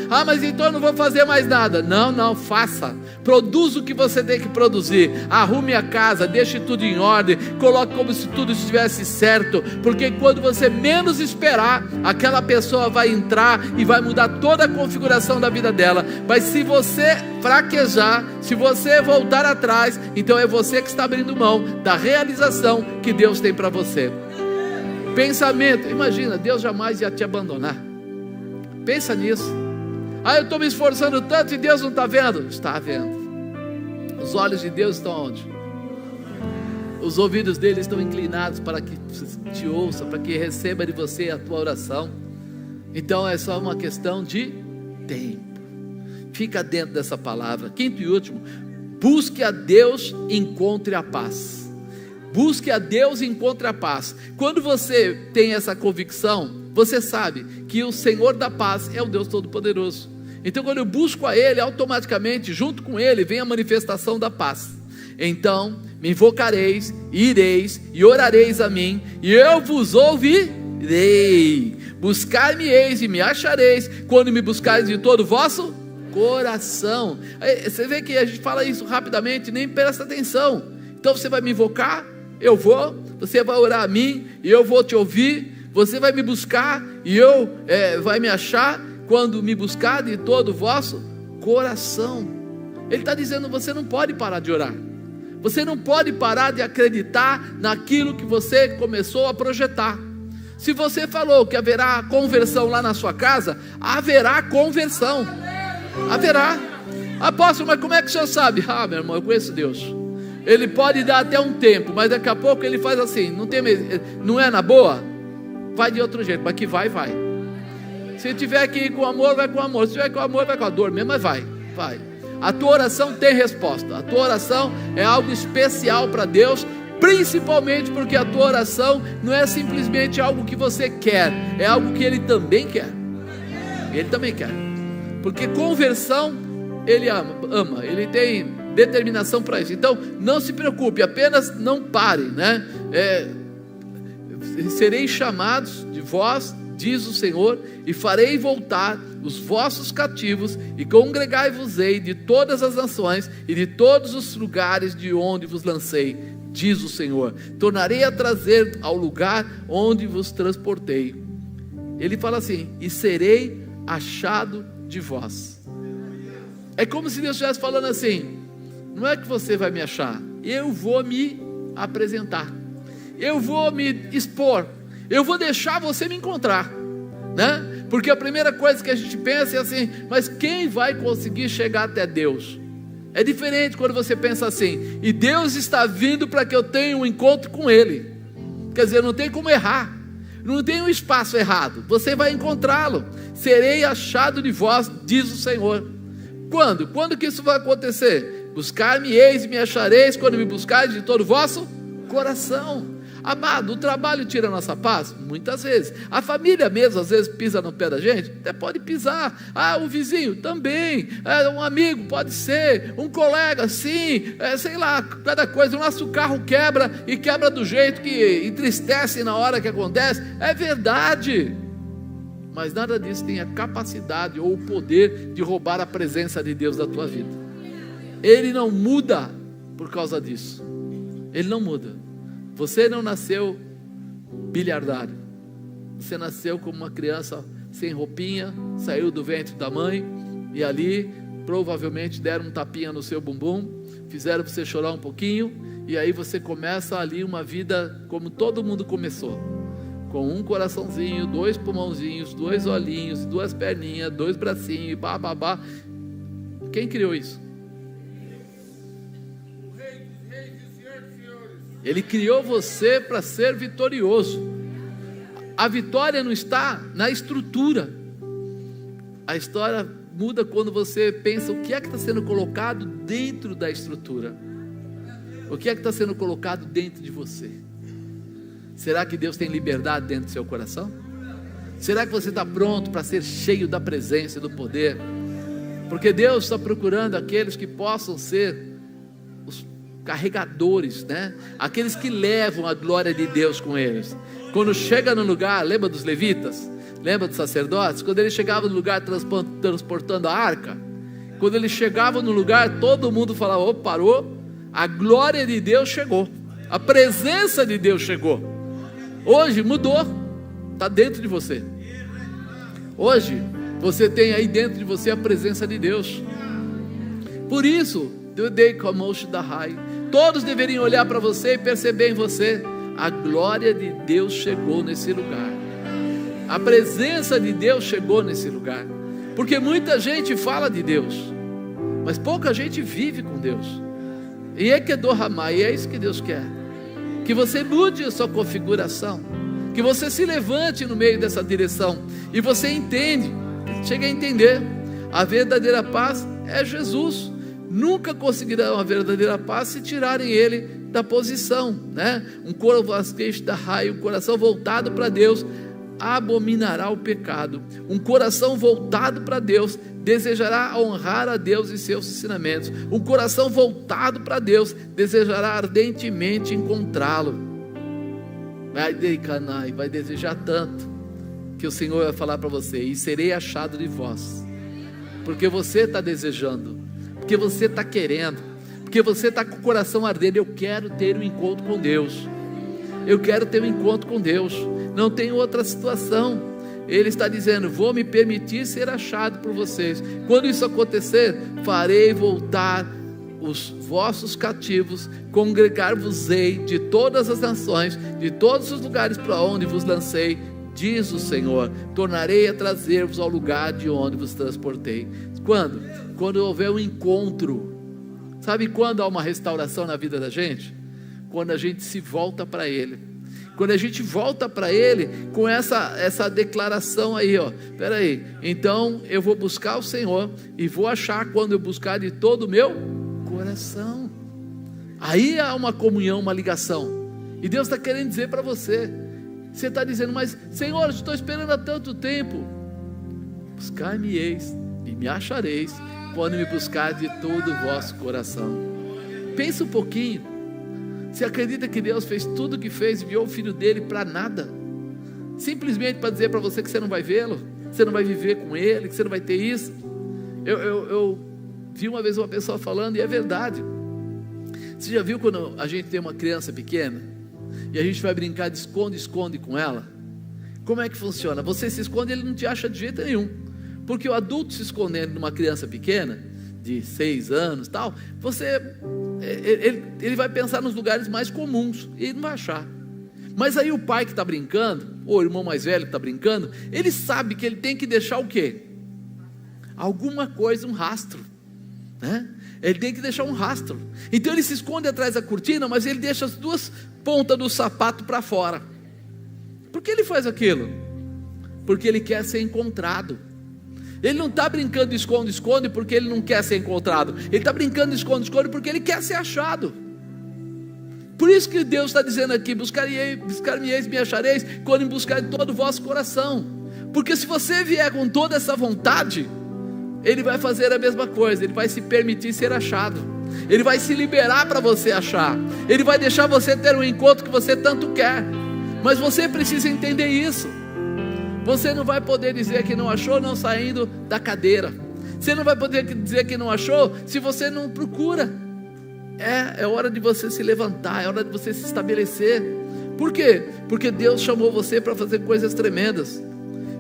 Ah, mas então eu não vou fazer mais nada. Não, faça. Produza o que você tem que produzir. Arrume a casa, deixe tudo em ordem, coloque como se tudo estivesse certo, porque quando você menos esperar, aquela pessoa vai entrar e vai mudar toda a configuração da vida dela. Mas se você fraquejar, se você voltar atrás, então é você que está abrindo mão da realização que Deus tem para você. Pensamento, imagina, Deus jamais ia te abandonar. Pensa nisso. Eu estou me esforçando tanto e Deus não está vendo? Está vendo. Os olhos de Deus estão onde? Os ouvidos dele estão inclinados para que te ouça, para que receba de você a tua oração. Então é só uma questão de tempo. Fica dentro dessa palavra. Quinto e último, busque a Deus e encontre a paz. Busque a Deus e encontre a paz. Quando você tem essa convicção, você sabe que o Senhor da paz é o Deus Todo-Poderoso. Então quando eu busco a Ele, automaticamente junto com Ele vem a manifestação da paz. Então me invocareis, ireis e orareis a mim, e eu vos ouvirei. Buscar-me-eis e me achareis, quando me buscareis de todo o vosso coração. Você vê que a gente fala isso rapidamente, nem presta atenção. Então você vai me invocar, eu vou. Você vai orar a mim e eu vou te ouvir. Você vai me buscar e eu vai me achar, quando me buscar de todo o vosso coração. Ele está dizendo, você não pode parar de orar. Você não pode parar de acreditar naquilo que você começou a projetar. Se você falou que haverá conversão lá na sua casa, haverá conversão. Haverá. Apóstolo, mas como é que o senhor sabe? Meu irmão, eu conheço Deus. Ele pode dar até um tempo, mas daqui a pouco ele faz assim, não é na boa? Vai de outro jeito, mas que vai. Se tiver que ir com amor, vai com amor. Se tiver com amor, vai com a dor mesmo, mas vai. A tua oração tem resposta. A tua oração é algo especial para Deus, principalmente porque a tua oração não é simplesmente algo que você quer, é algo que Ele também quer. Ele também quer. Porque conversão, Ele ama. Ele tem determinação para isso. Então, não se preocupe, apenas não pare, né? Sereis chamados de vós, diz o Senhor, e farei voltar os vossos cativos, e congregai-vos-ei de todas as nações e de todos os lugares de onde vos lancei, diz o Senhor. Tornarei a trazer ao lugar onde vos transportei. Ele fala assim, e serei achado de vós. É como se Deus estivesse falando assim, não é que você vai me achar, eu vou me apresentar, eu vou me expor, eu vou deixar você me encontrar, né? Porque a primeira coisa que a gente pensa é assim, mas quem vai conseguir chegar até Deus? É diferente quando você pensa assim, e Deus está vindo para que eu tenha um encontro com Ele. Quer dizer, não tem como errar, não tem um espaço errado, você vai encontrá-lo. Serei achado de vós, diz o Senhor. Quando? Quando que isso vai acontecer? Buscar-me-eis e me achareis, quando me buscareis de todo o vosso coração. Amado, o trabalho tira a nossa paz? Muitas vezes. A família mesmo, às vezes, pisa no pé da gente? Até pode pisar. O vizinho também. Um amigo, pode ser. Um colega, sim. Sei lá, cada coisa. O nosso carro quebra, e quebra do jeito que entristece na hora que acontece. É verdade. Mas nada disso tem a capacidade ou o poder de roubar a presença de Deus da tua vida. Ele não muda por causa disso. Ele não muda. Você não nasceu bilhardário. Você nasceu como uma criança sem roupinha, saiu do ventre da mãe, e ali provavelmente deram um tapinha no seu bumbum, fizeram você chorar um pouquinho, e aí você começa ali uma vida como todo mundo começou, com um coraçãozinho, 2 pulmãozinhos, 2 olhinhos, 2 perninhas, 2 bracinhos, bababá. Quem criou isso? Ele criou você para ser vitorioso. A vitória não está na estrutura. A história muda quando você pensa o que é que está sendo colocado dentro da estrutura. O que é que está sendo colocado dentro de você? Será que Deus tem liberdade dentro do seu coração? Será que você está pronto para ser cheio da presença e do poder? Porque Deus está procurando aqueles que possam ser os carregadores, né? Aqueles que levam a glória de Deus com eles. Quando chega no lugar, lembra dos levitas? Lembra dos sacerdotes? Quando ele chegava no lugar transportando a arca, quando ele chegava no lugar, todo mundo falava: oh, parou, a glória de Deus chegou, a presença de Deus chegou. Hoje mudou, está dentro de você. Hoje você tem aí dentro de você a presença de Deus. Por isso, todos deveriam olhar para você e perceber em você: a glória de Deus chegou nesse lugar, a presença de Deus chegou nesse lugar. Porque muita gente fala de Deus, mas pouca gente vive com Deus. E é isso que Deus quer, que você mude a sua configuração, que você se levante no meio dessa direção, e você chega a entender, a verdadeira paz é Jesus. Nunca conseguirão a verdadeira paz se tirarem ele da posição, né? Um coração voltado para Deus abominará o pecado. Um coração voltado para Deus desejará honrar a Deus e seus ensinamentos. Um coração voltado para Deus desejará ardentemente encontrá-lo. Vai desejar tanto que o Senhor vai falar para você: e serei achado de vós. Porque você está desejando, porque você está querendo, porque você está com o coração ardendo. Eu quero ter um encontro com Deus. Eu quero ter um encontro com Deus. Não tem outra situação. Ele está dizendo: vou me permitir ser achado por vocês. Quando isso acontecer, farei voltar os vossos cativos, congregar-vos-ei de todas as nações, de todos os lugares para onde vos lancei, diz o Senhor. Tornarei a trazer-vos ao lugar de onde vos transportei. Quando? Quando houver um encontro. Sabe quando há uma restauração na vida da gente? Quando a gente se volta para Ele. Quando a gente volta para Ele com essa declaração aí, ó: peraí, então eu vou buscar o Senhor e vou achar quando eu buscar de todo o meu coração. Aí há uma comunhão, uma ligação. E Deus está querendo dizer para você. Você está dizendo: mas Senhor, eu estou esperando há tanto tempo. Buscar-me-eis e me achareis quando me buscar de todo o vosso coração. Pensa um pouquinho. Você acredita que Deus fez tudo o que fez, enviou o Filho dele para nada? Simplesmente para dizer para você que você não vai vê-lo, que você não vai viver com Ele, que você não vai ter isso? Eu vi uma vez uma pessoa falando, e é verdade. Você já viu quando a gente tem uma criança pequena e a gente vai brincar de esconde-esconde com ela? Como é que funciona? Você se esconde, ele não te acha de jeito nenhum. Porque o adulto se escondendo numa criança pequena, de 6 anos tal, ele vai pensar nos lugares mais comuns e ele não vai achar. Mas aí o pai que está brincando, ou o irmão mais velho que está brincando, ele sabe que ele tem que deixar o quê? Alguma coisa, um rastro, né? Ele tem que deixar um rastro. Então ele se esconde atrás da cortina, mas ele deixa as 2 pontas do sapato para fora. Por que ele faz aquilo? Porque ele quer ser encontrado. Ele não está brincando de esconde-esconde porque ele não quer ser encontrado. Ele está brincando de esconde-esconde porque ele quer ser achado. Por isso que Deus está dizendo aqui: buscar-me-eis, me achareis, quando me buscar de todo o vosso coração. Porque se você vier com toda essa vontade, Ele vai fazer a mesma coisa. Ele vai se permitir ser achado. Ele vai se liberar para você achar. Ele vai deixar você ter um encontro que você tanto quer. Mas você precisa entender isso. Você não vai poder dizer que não achou não saindo da cadeira. Você não vai poder dizer que não achou se você não procura. É hora de você se levantar, é hora de você se estabelecer. Por quê? Porque Deus chamou você para fazer coisas tremendas.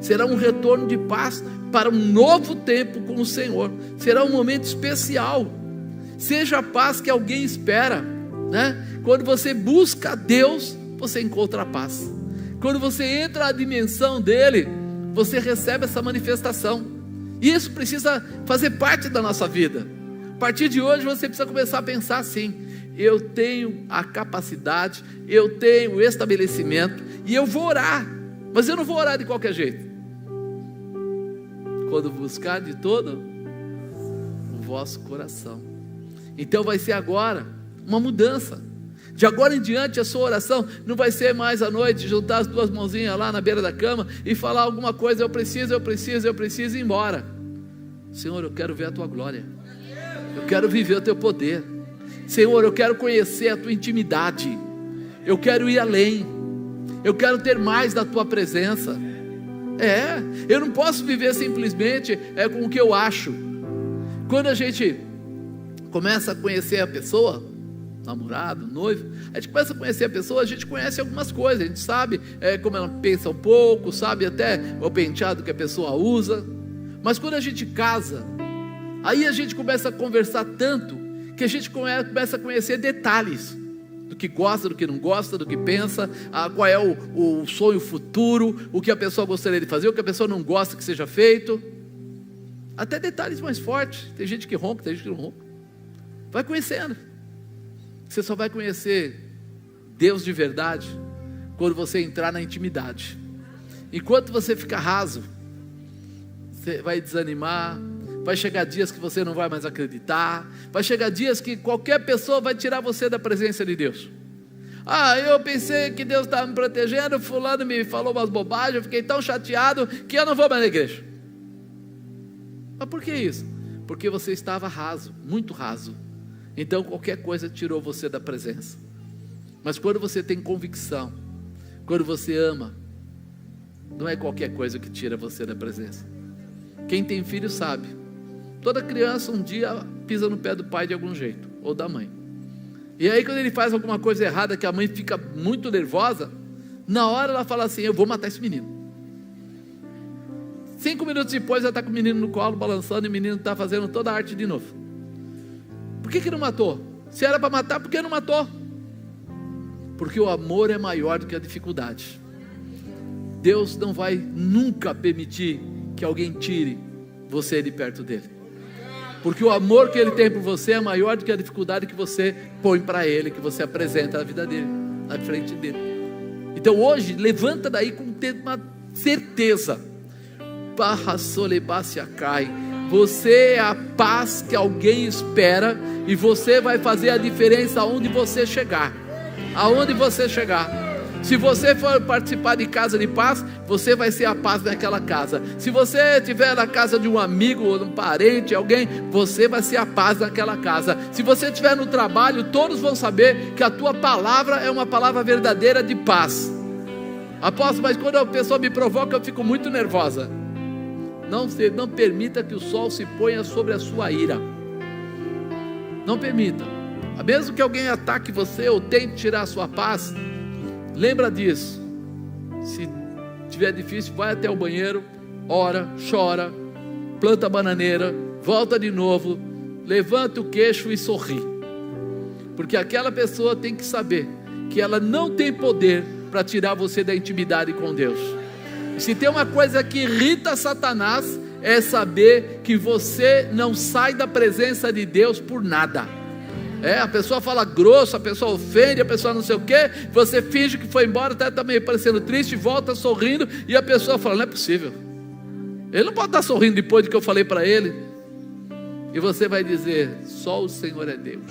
Será um retorno de paz para um novo tempo com o Senhor. Será um momento especial. Seja a paz que alguém espera, né? Quando você busca Deus, você encontra a paz. Quando você entra na dimensão dele, você recebe essa manifestação. E isso precisa fazer parte da nossa vida. A partir de hoje você precisa começar a pensar assim: eu tenho a capacidade, eu tenho o estabelecimento, e eu vou orar, mas eu não vou orar de qualquer jeito. Quando buscar de todo o vosso coração. Então vai ser agora uma mudança. De agora em diante a sua oração não vai ser mais à noite juntar as duas mãozinhas lá na beira da cama e falar alguma coisa: eu preciso ir embora. Senhor, eu quero ver a tua glória, eu quero viver o teu poder. Senhor, eu quero conhecer a tua intimidade, eu quero ir além, eu quero ter mais da tua presença. Eu não posso viver simplesmente com o que eu acho. Quando a gente começa a conhecer a pessoa, namorado, noivo, a gente começa a conhecer a pessoa, a gente conhece algumas coisas, a gente sabe como ela pensa um pouco, sabe até o penteado que a pessoa usa. Mas quando a gente casa, aí a gente começa a conversar tanto, que a gente começa a conhecer detalhes, do que gosta, do que não gosta, do que pensa, qual é o sonho futuro, o que a pessoa gostaria de fazer, o que a pessoa não gosta que seja feito, até detalhes mais fortes. Tem gente que ronca, tem gente que não ronca. Vai conhecendo. Você só vai conhecer Deus de verdade quando você entrar na intimidade. Enquanto você ficar raso, você vai desanimar. Vai chegar dias que você não vai mais acreditar. Vai chegar dias que qualquer pessoa vai tirar você da presença de Deus. Eu pensei que Deus estava me protegendo, fulano me falou umas bobagens, eu fiquei tão chateado que eu não vou mais na igreja. Mas por que isso? Porque você estava raso, muito raso. Então qualquer coisa tirou você da presença. Mas quando você tem convicção, quando você ama, não é qualquer coisa que tira você da presença. Quem tem filho sabe. Toda criança um dia pisa no pé do pai de algum jeito, ou da mãe. E aí quando ele faz alguma coisa errada, que a mãe fica muito nervosa, na hora ela fala assim: eu vou matar esse menino. 5 minutos depois ela está com o menino no colo, balançando, e o menino está fazendo toda a arte de novo. Por que não matou? Se era para matar, por que não matou? Porque o amor é maior do que a dificuldade. Deus não vai nunca permitir que alguém tire você de perto dele, porque o amor que ele tem por você é maior do que a dificuldade que você põe para ele, que você apresenta na vida dele, na frente dele. Então hoje, levanta daí com uma certeza: você é a paz que alguém espera, e você vai fazer a diferença aonde você chegar. Aonde você chegar. Se você for participar de casa de paz, você vai ser a paz naquela casa. Se você estiver na casa de um amigo, ou um parente, alguém, você vai ser a paz naquela casa. Se você estiver no trabalho, todos vão saber que a tua palavra é uma palavra verdadeira de paz. Apóstolo, mas quando a pessoa me provoca, eu fico muito nervosa. Não permita que o sol se ponha sobre a sua ira. Não permita. Mesmo que alguém ataque você ou tente tirar a sua paz, lembra disso. Se tiver difícil, vai até o banheiro, ora, chora, planta a bananeira, volta de novo, levanta o queixo e sorri. Porque aquela pessoa tem que saber que ela não tem poder para tirar você da intimidade com Deus. E se tem uma coisa que irrita Satanás, é saber que você não sai da presença de Deus por nada. A pessoa fala grosso, a pessoa ofende, a pessoa não sei o que, você finge que foi embora, até está meio parecendo triste, volta sorrindo, e a pessoa fala: não é possível, ele não pode estar sorrindo depois do que eu falei para ele. E você vai dizer: só o Senhor é Deus.